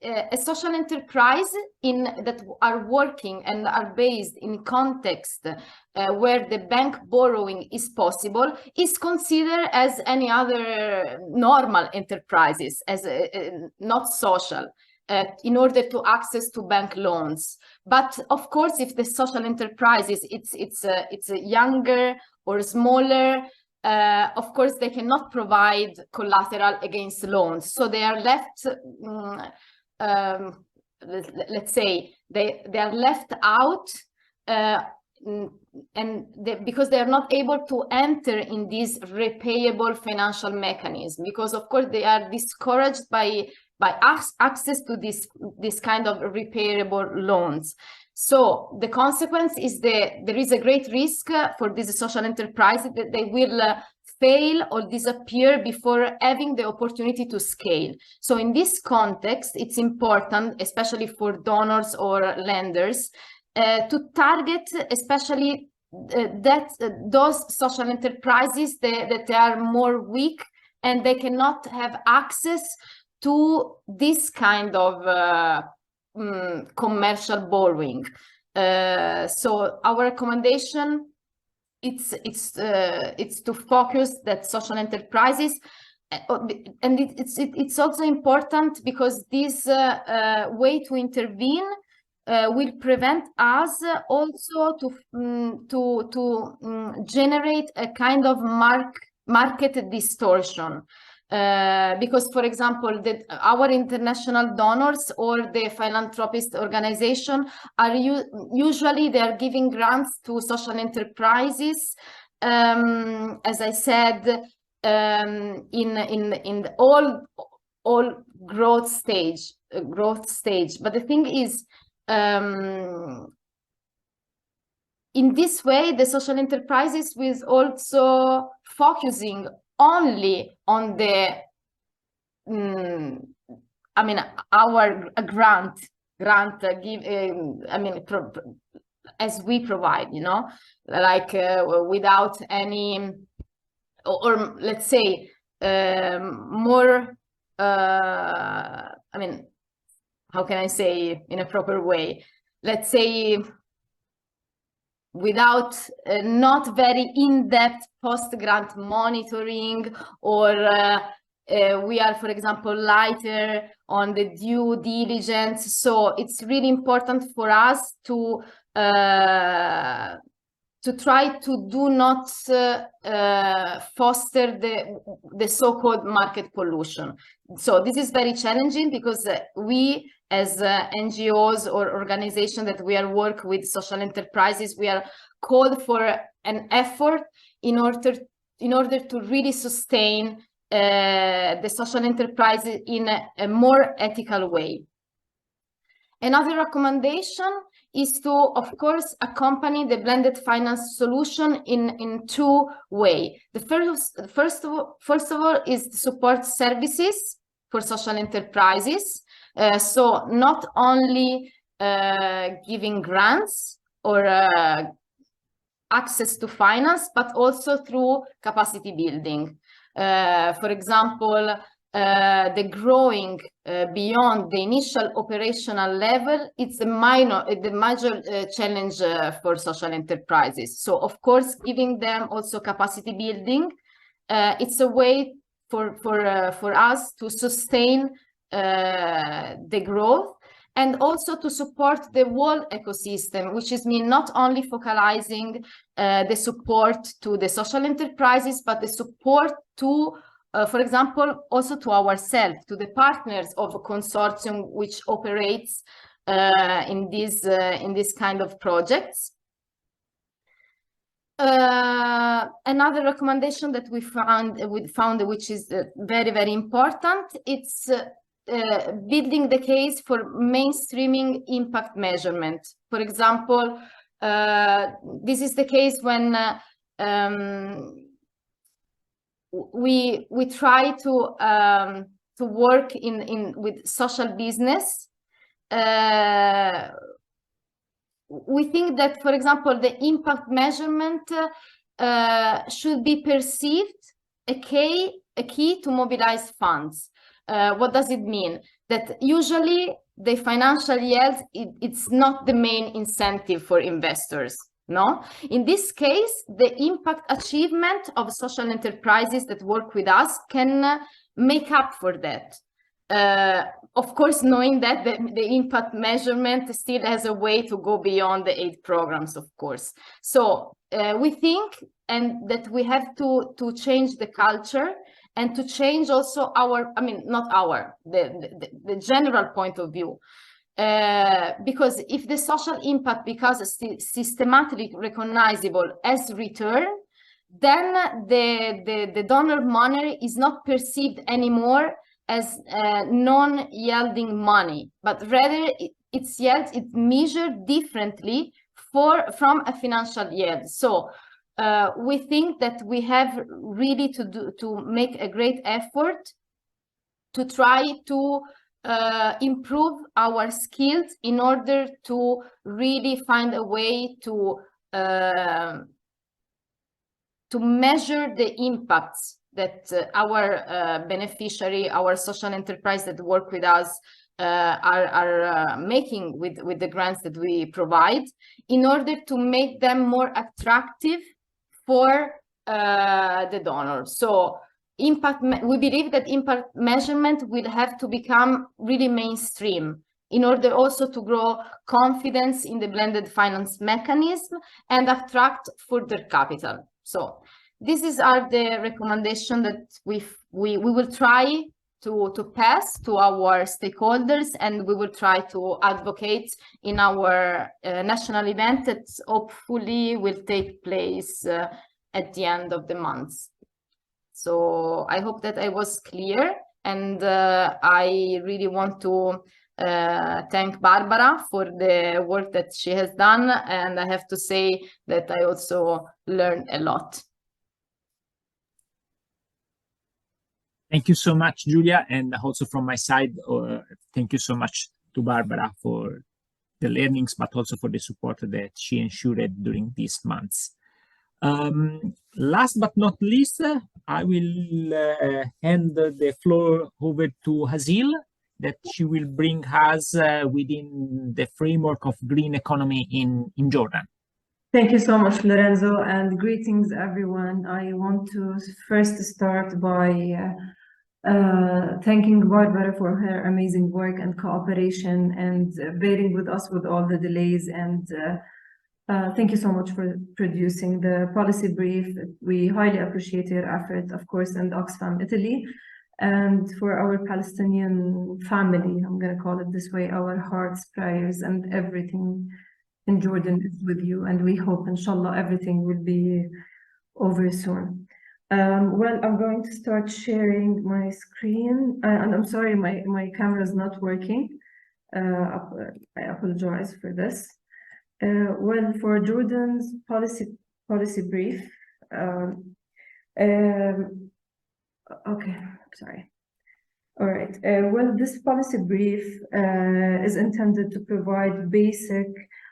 a social enterprise that are working and are based in context where the bank borrowing is possible is considered as any other normal enterprises, as not social, in order to access to bank loans. But of course, if the social enterprise it's a younger or smaller, of course they cannot provide collateral against loans, so they are left. Let's say they are left out, because they are not able to enter in this repayable financial mechanism, because of course they are discouraged by access to this kind of repayable loans. So the consequence is that there is a great risk for these social enterprises that they will fail or disappear before having the opportunity to scale. So in this context, it's important, especially for donors or lenders, to target especially those social enterprises that are more weak and they cannot have access to this kind of commercial borrowing. So our recommendation, it's to focus that social enterprises, and it's also important because this way to intervene will prevent us also to generate a kind of market distortion. Because, for example, our international donors or the philanthropist organization are usually they are giving grants to social enterprises, as I said, in all growth stage. But the thing is, in this way, the social enterprises will also focusing only on the I mean our grant give as we provide, you know, like without any or let's say more I mean, how can I say in a proper way, let's say without not very in-depth post-grant monitoring, or we are, for example, lighter on the due diligence. So it's really important for us to try to do not foster the so-called market pollution. So this is very challenging because we as NGOs or organizations that we are work with social enterprises, we are called for an effort in order to really sustain the social enterprises in a more ethical way. Another recommendation is to, of course, accompany the blended finance solution in two ways. The first of all is support services for social enterprises. So not only giving grants or access to finance, but also through capacity building. For example, the growing beyond the initial operational level, it's the major challenge for social enterprises. So of course, giving them also capacity building, it's a way for us to sustain the growth and also to support the whole ecosystem, which is not only focalizing the support to the social enterprises, but the support to for example, also to ourselves, to the partners of a consortium which operates in this kind of projects. Another recommendation that we found which is very, very important, it's building the case for mainstreaming impact measurement. For example, this is the case when we try to work with social business. We think that, for example, the impact measurement should be perceived a key to mobilize funds. what does it mean? That usually the financial yield, it's not the main incentive for investors. No, in this case, the impact achievement of social enterprises that work with us can make up for that. Of course, knowing that the impact measurement still has a way to go beyond the 8 programs, of course. So we think that we have to change the culture and to change also the general point of view. Because if the social impact becomes systematically recognizable as return, then the donor money is not perceived anymore as non-yielding money, but rather its yield is measured differently from a financial yield. So we think that we have really to make a great effort to try to improve our skills in order to really find a way to measure the impacts that our beneficiary, our social enterprise that work with us are making with the grants that we provide, in order to make them more attractive for the donor. So we believe that impact measurement will have to become really mainstream in order also to grow confidence in the blended finance mechanism and attract further capital. So these are the recommendations that we will try to pass to our stakeholders, and we will try to advocate in our national event that hopefully will take place at the end of the month. So I hope that I was clear, and I really want to thank Barbara for the work that she has done, and I have to say that I also learned a lot. Thank you so much, Julia, and also from my side, thank you so much to Barbara for the learnings, but also for the support that she ensured during these months. Last but not least, I will hand the floor over to Hasil, that she will bring us within the framework of green economy in Jordan. Thank you so much, Lorenzo, and greetings, everyone. I want to first start by thanking Barbara for her amazing work and cooperation and bearing with us with all the delays, and thank you so much for producing the policy brief. We highly appreciate your effort, of course, and Oxfam Italy. And for our Palestinian family, I'm going to call it this way, our hearts, prayers, and everything in Jordan is with you. And we hope, inshallah, everything will be over soon. Well, I'm going to start sharing my screen. And I'm sorry, my camera is not working. I apologize for this. Well, for Jordan's policy brief, okay, sorry. All right. Well, this policy brief is intended to provide basic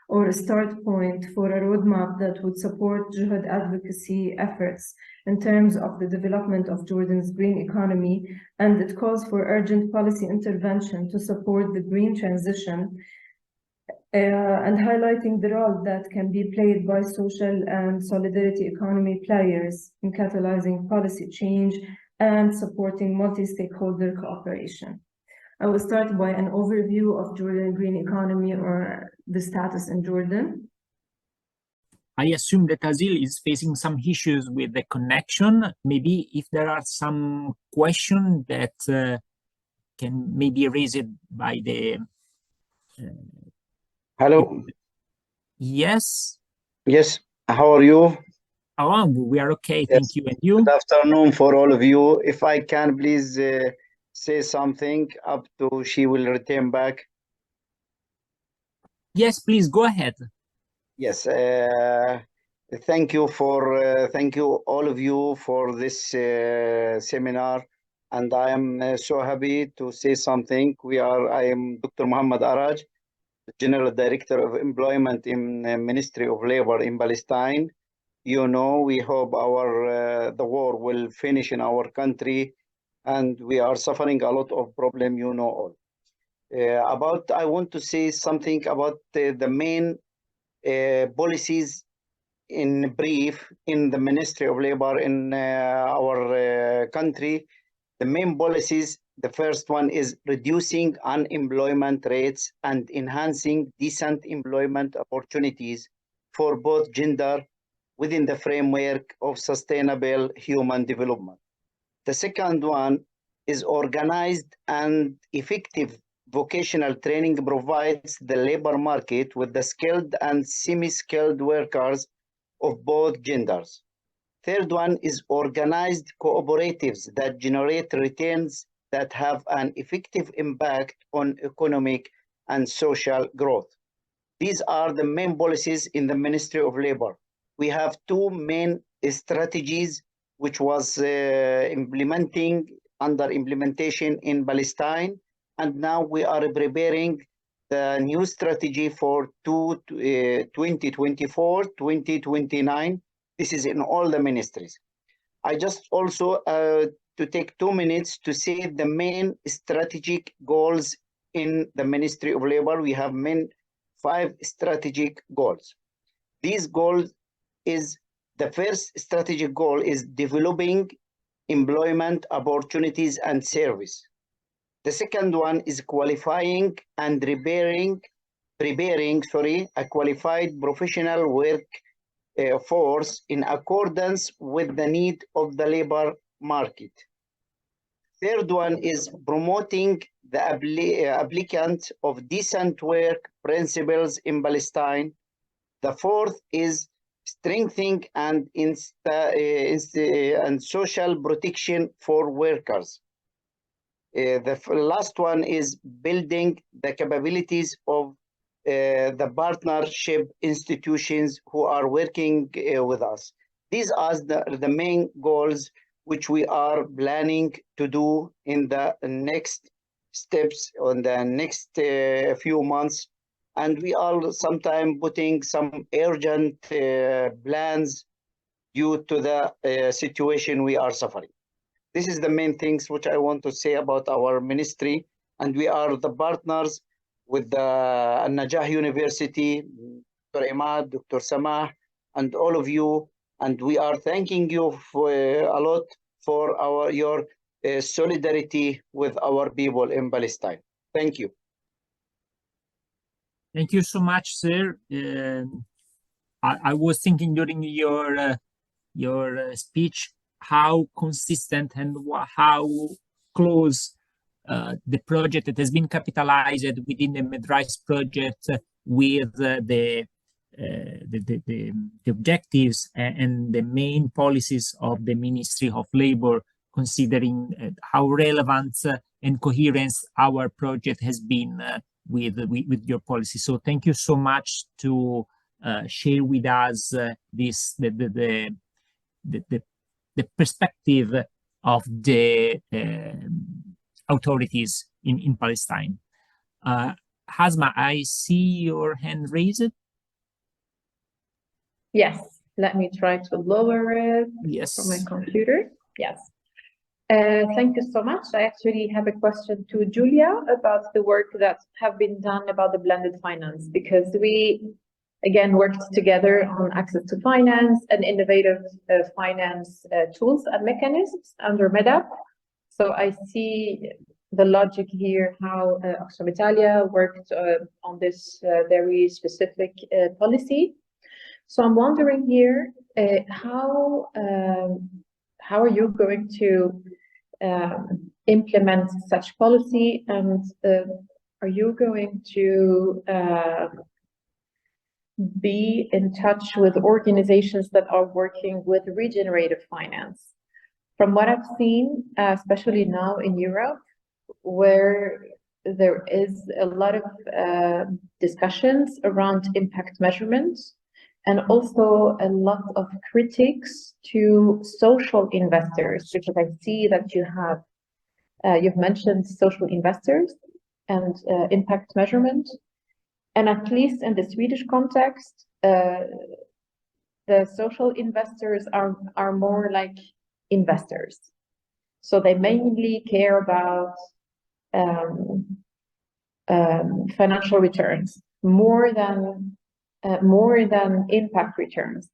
or a start point for a roadmap that would support jihad advocacy efforts in terms of the development of Jordan's green economy, and it calls for urgent policy intervention to support the green transition, and highlighting the role that can be played by social and solidarity economy players in catalyzing policy change and supporting multi-stakeholder cooperation. I will start by an overview of Jordan green economy, or the status in Jordan. I assume that Hasil is facing some issues with the connection. Maybe if there are some questions that can maybe raised by the... Hello. Yes. Yes. How are you? Oh, we are okay. Thank you. And you? Good afternoon for all of you. If I can, please say something up to she will return back. Yes, please go ahead. Yes. Thank you all of you for this seminar, and I am so happy to say something. I am Dr. Muhammad Araj, General Director of Employment in Ministry of Labor in Palestine. You know, we hope the war will finish in our country, and we are suffering a lot of problem, you know all. I want to say something about the main policies in brief in the Ministry of Labor in our country. The main policies, the first one is reducing unemployment rates and enhancing decent employment opportunities for both gender within the framework of sustainable human development. The second one is organized and effective vocational training provides the labor market with the skilled and semi-skilled workers of both genders. Third one is organized cooperatives that generate returns that have an effective impact on economic and social growth. These are the main policies in the Ministry of Labor. We have two main strategies which was under implementation in Palestine, and now we are preparing the new strategy for 2024-2029. This is in all the ministries. I just also to take 2 minutes to say the main strategic goals in the Ministry of Labor. We have 5 strategic goals. These goals is, the first strategic goal is developing employment opportunities and service. The second one is qualifying and preparing a qualified professional work force in accordance with the need of the labor market. Third one is promoting the applicant of decent work principles in Palestine. The fourth is strengthening and social protection for workers. The last one is building the capabilities of the partnership institutions who are working with us. These are the main goals which we are planning to do in the next steps on the next few months. And we are sometimes putting some urgent plans due to the situation we are suffering. This is the main things which I want to say about our ministry. And we are the partners with the An-Najah University, Dr. Imad, Dr. Samah, and all of you. And we are thanking you for a lot for your solidarity with our people in Palestine. Thank you. Thank you so much, sir. I was thinking during your speech how consistent and how close the project that has been capitalized within the MedRiSSE project with the objectives and the main policies of the Ministry of Labor, considering how relevant and coherent our project has been with your policy. So thank you so much to share with us the perspective of the authorities in Palestine. Hasma, I see your hand raised. Yes, let me try to lower it from my computer. Yes. Thank you so much. I actually have a question to Julia about the work that have been done about the blended finance, because we, again, worked together on access to finance and innovative finance tools and mechanisms under MEDAP. So I see the logic here, how Oxfam Italia worked on this very specific policy. So I'm wondering here, how are you going to implement such policy, and are you going to be in touch with organizations that are working with regenerative finance? From what I've seen, especially now in Europe, where there is a lot of discussions around impact measurements, and also a lot of critiques to social investors, because I see that you have, you've mentioned social investors and impact measurement. And at least in the Swedish context, the social investors are more like investors. So they mainly care about financial returns more than impact returns.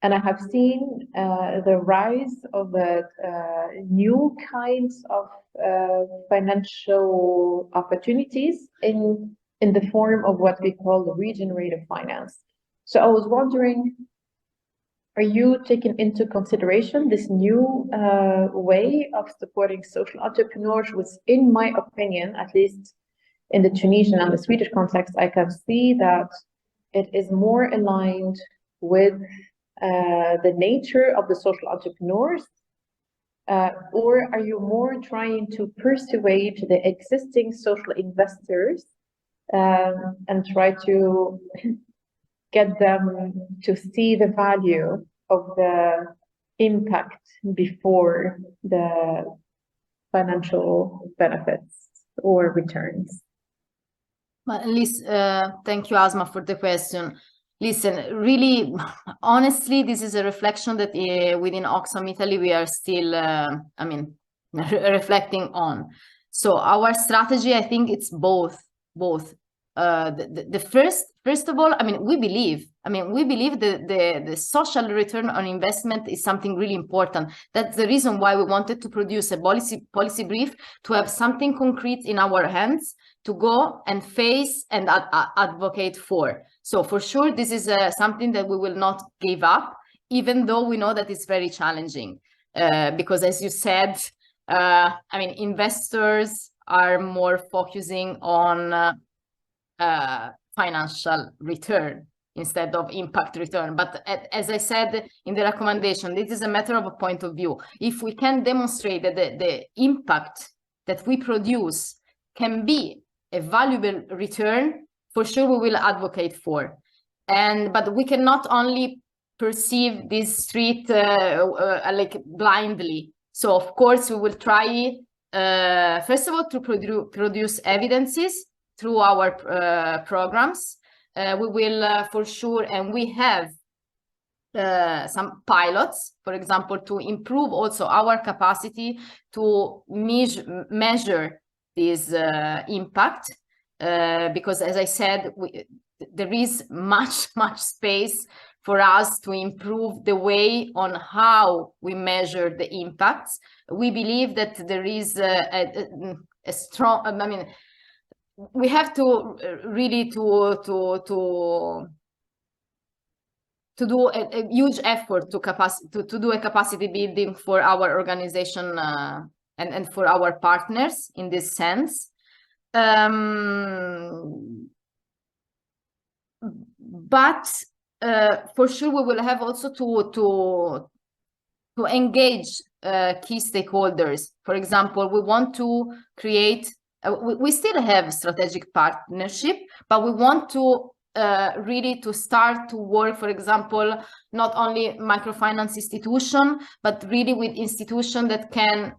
And I have seen the rise of the new kinds of financial opportunities in the form of what we call the regenerative finance. So I was wondering, are you taking into consideration this new way of supporting social entrepreneurs, which, in my opinion, at least in the Tunisian and the Swedish context, I can see that it is more aligned with the nature of the social entrepreneurs, or are you more trying to persuade the existing social investors and try to get them to see the value of the impact before the financial benefits or returns? Well, thank you, Asma, for the question. Listen, really, honestly, this is a reflection that within Oxfam Italy we are still, reflecting on. So our strategy, I think it's both. First of all, we believe that the social return on investment is something really important. That's the reason why we wanted to produce a policy brief, to have something concrete in our hands to go and face and advocate for. So for sure, this is something that we will not give up, even though we know that it's very challenging. Because as you said, investors are more focusing on financial return instead of impact return. But as I said in the recommendation, this is a matter of a point of view. If we can demonstrate that the impact that we produce can be a valuable return, for sure we will advocate for. But we cannot only perceive this street like blindly. So of course we will try first of all to produce evidences through our programs. We will for sure, and we have some pilots, for example, to improve also our capacity to measure this impact, because as I said, there is much space for us to improve the way on how we measure the impacts. We believe that there is a strong, we have to really to do a huge effort to do a capacity building for our organization and for our partners in this sense. But for sure we will have also to engage key stakeholders. For example, we want to create, we still have strategic partnership, but we want to really to start to work, for example, not only microfinance institution, but really with institutions that can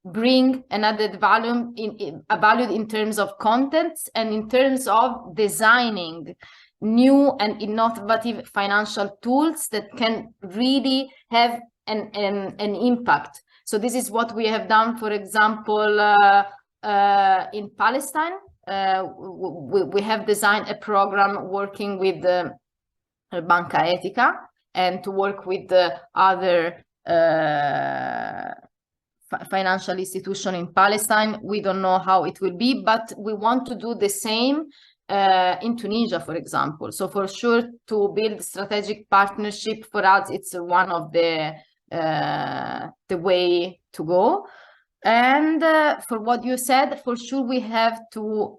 bring an added value in terms of content and in terms of designing new and innovative financial tools that can really have an impact. So this is what we have done, for example, in Palestine. We have designed a program working with the Banca Etica and to work with the other financial institution in Palestine. We don't know how it will be, but we want to do the same in Tunisia, for example. So for sure, to build strategic partnership for us, it's one of the way to go. And for what you said, for sure we have to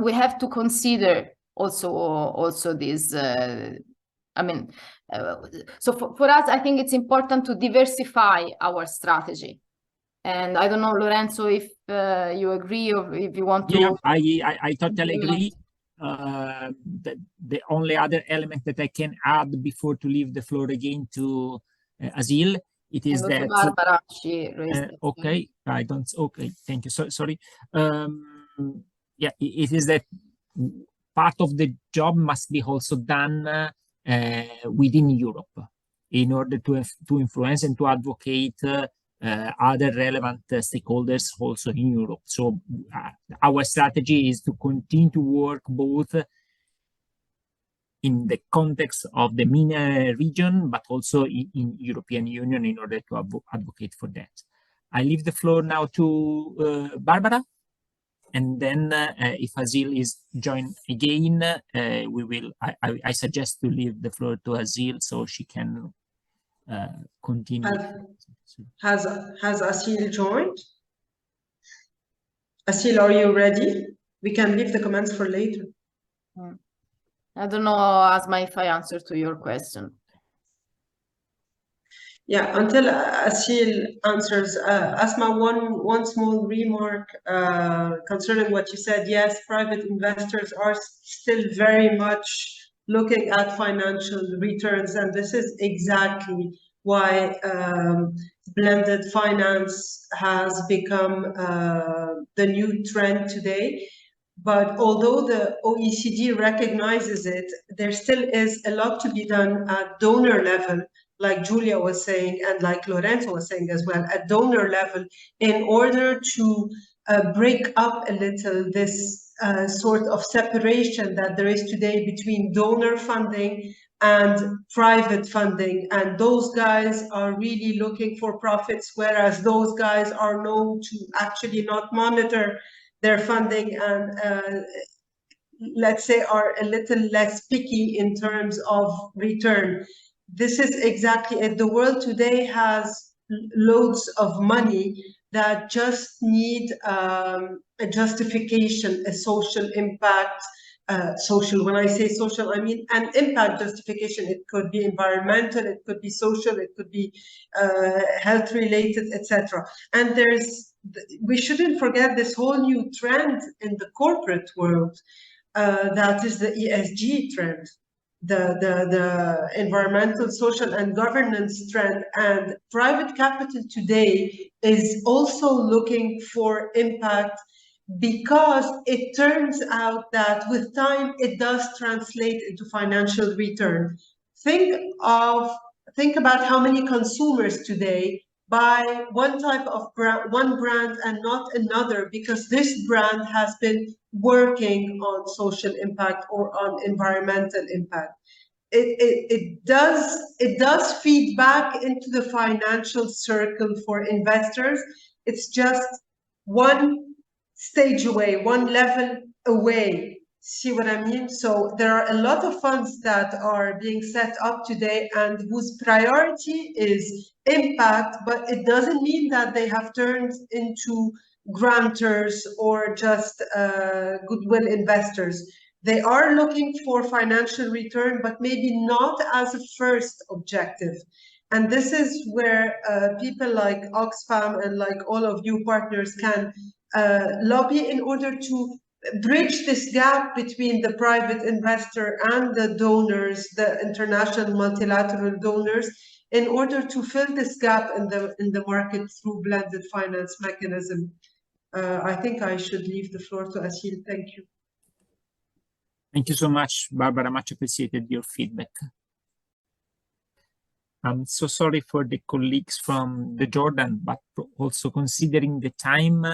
we have to consider also this so for us, I think it's important to diversify our strategy. And I don't know, Lorenzo, if you agree or if you want to. Yeah, I totally agree. The only other element that I can add before to leave the floor again to Asil, it is that Barbara, she raised okay, I don't. Okay, thank you. So sorry. Yeah, it is that part of the job must be also done within Europe. in order to influence and to advocate other relevant stakeholders also in Europe. So our strategy is to continue to work both in the context of the MENA region, but also in European Union in order to advocate for that. I leave the floor now to Barbara, and then if Asil is joined again, we will. I suggest to leave the floor to Asil so she can continue. Has Asil joined? Asil, are you ready? We can leave the comments for later. I don't know, Asma, if I answer to your question. Yeah, until Asil answers, Asma, one small remark concerning what you said. Yes, private investors are still very much looking at financial returns, and this is exactly why blended finance has become the new trend today. But although the OECD recognizes it, there still is a lot to be done at donor level, like Julia was saying, and like Lorenzo was saying as well, at donor level, in order to break up a little this sort of separation that there is today between donor funding and private funding. And those guys are really looking for profits, whereas those guys are known to actually not monitor their funding and let's say are a little less picky in terms of return. This is exactly it. The world today has loads of money that just need a justification, a social impact. When I say social, I mean an impact justification. It could be environmental, it could be social, it could be health related, etc. And we shouldn't forget this whole new trend in the corporate world, that is the ESG trend, the environmental, social, and governance trend. And private capital today is also looking for impact, because it turns out that with time it does translate into financial return. Think about how many consumers today buy one type of brand, one brand, and not another, because this brand has been working on social impact or on environmental impact. It does feed back into the financial circle for investors. It's just one stage away, one level away. See what I mean? So there are a lot of funds that are being set up today and whose priority is impact, but it doesn't mean that they have turned into grantors or just goodwill investors. They are looking for financial return, but maybe not as a first objective. And this is where people like Oxfam and like all of you partners can lobby in order to bridge this gap between the private investor and the donors, the international multilateral donors, in order to fill this gap in the market through blended finance mechanism. I think I should leave the floor to Asil. Thank you. Thank you so much, Barbara. Much appreciated your feedback. I'm so sorry for the colleagues from the Jordan, but also considering the time,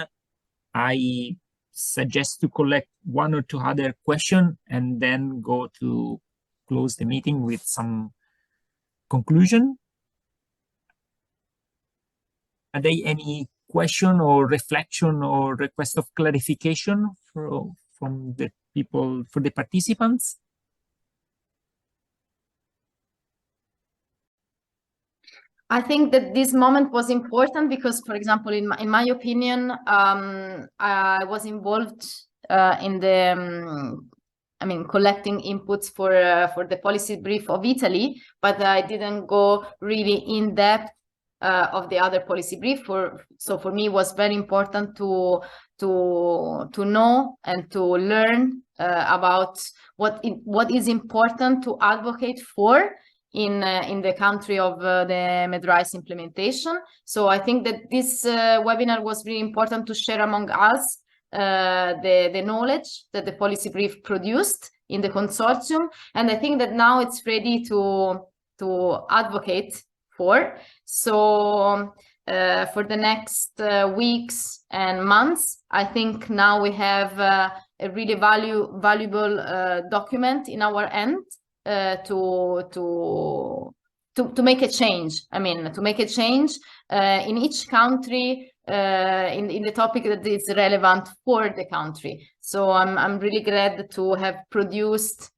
I suggest to collect one or two other questions and then go to close the meeting with some conclusion. Are there any question or reflection or request of clarification from the people, for the participants? I think that this moment was important because, for example, in my opinion, I was involved in the, collecting inputs for the policy brief of Italy, but I didn't go really in depth of the other policy brief. So for me, it was very important to know and to learn about what is important to advocate for in the country of the MedRiSSE implementation. So I think that this webinar was really important to share among us the knowledge that the policy brief produced in the consortium. And I think that now it's ready to to advocate for. So for the next weeks and months, I think now we have a really valuable document in our end to make a change. I mean, to make a change in each country in the topic that is relevant for the country. So I'm really glad to have produced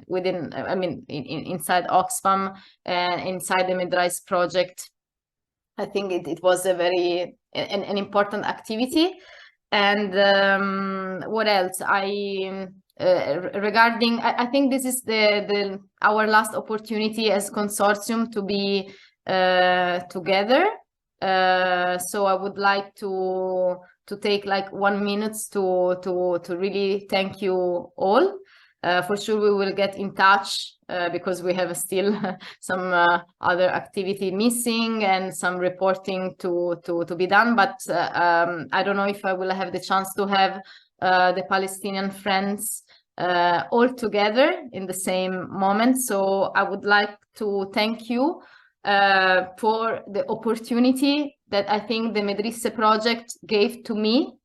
within, I mean, inside Oxfam and inside the MedRiSSE project. I think it was a very an important activity. And what else? Regarding, I think this is our last opportunity as consortium to be together. So I would like to take like 1 minute to really thank you all. For sure we will get in touch because we have still some other activity missing and some reporting to be done, but I don't know if I will have the chance to have the Palestinian friends all together in the same moment. So I would like to thank you for the opportunity that I think the MedRiSSE project gave to me,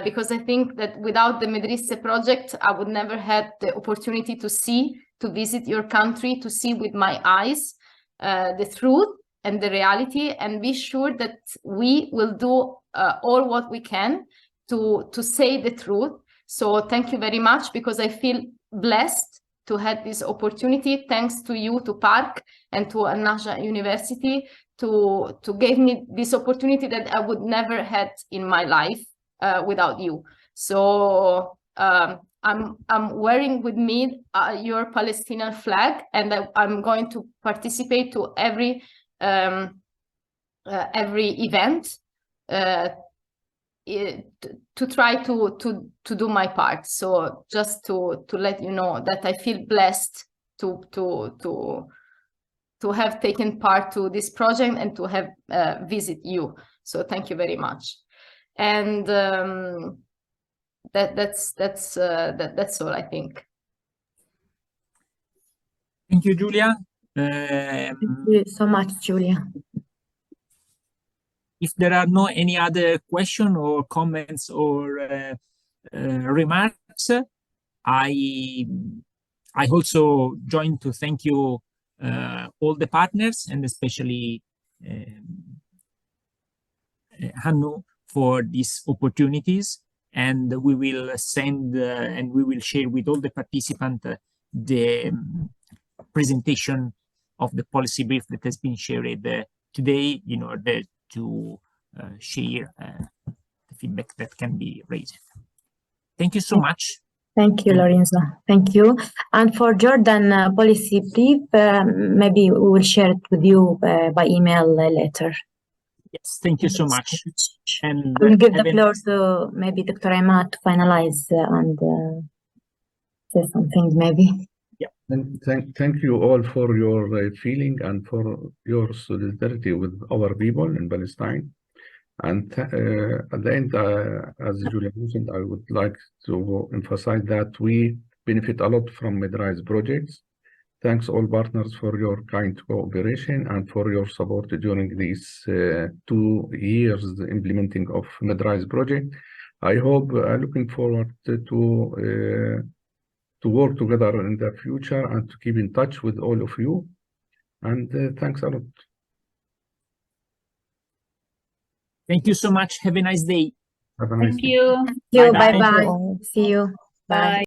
because I think that without the MedRiSSE project, I would never had the opportunity to visit your country, to see with my eyes the truth and the reality, and be sure that we will do all what we can to say the truth. So thank you very much, because I feel blessed to have this opportunity, thanks to you, to Park and to An-Najah University, to give me this opportunity that I would never had in my life without you. So I'm wearing with me your Palestinian flag, and I'm going to participate to every event to try to do my part. So just to let you know that I feel blessed to have taken part to this project and to have visit you. So thank you very much. And that's all, I think. Thank you, Julia. Thank you so much, Julia. If there are no any other question or comments or remarks, I also join to thank you all the partners, and especially ANNU for these opportunities. And we will send and we will share with all the participants the presentation of the policy brief that has been shared today in order to share the feedback that can be raised. Thank you so much. Thank you, Lorenzo. Thank you. And for Jordan policy brief, maybe we will share it with you by email later. Yes, thank you so much. And we'll give the floor to maybe Dr. Imad to finalize and say something maybe. Yeah. And thank you all for your feeling and for your solidarity with our people in Palestine. And at the end, as Julia mentioned, I would like to emphasize that we benefit a lot from MedRiSSE projects. Thanks all partners for your kind cooperation and for your support during these 2 years implementing of MedRiSSE project. I hope, looking forward to work together in the future and to keep in touch with all of you. And thanks a lot. Thank you so much. Have a nice day. Have a nice day. Thank you. Thank you. Bye-bye. Bye-bye. See you. Bye.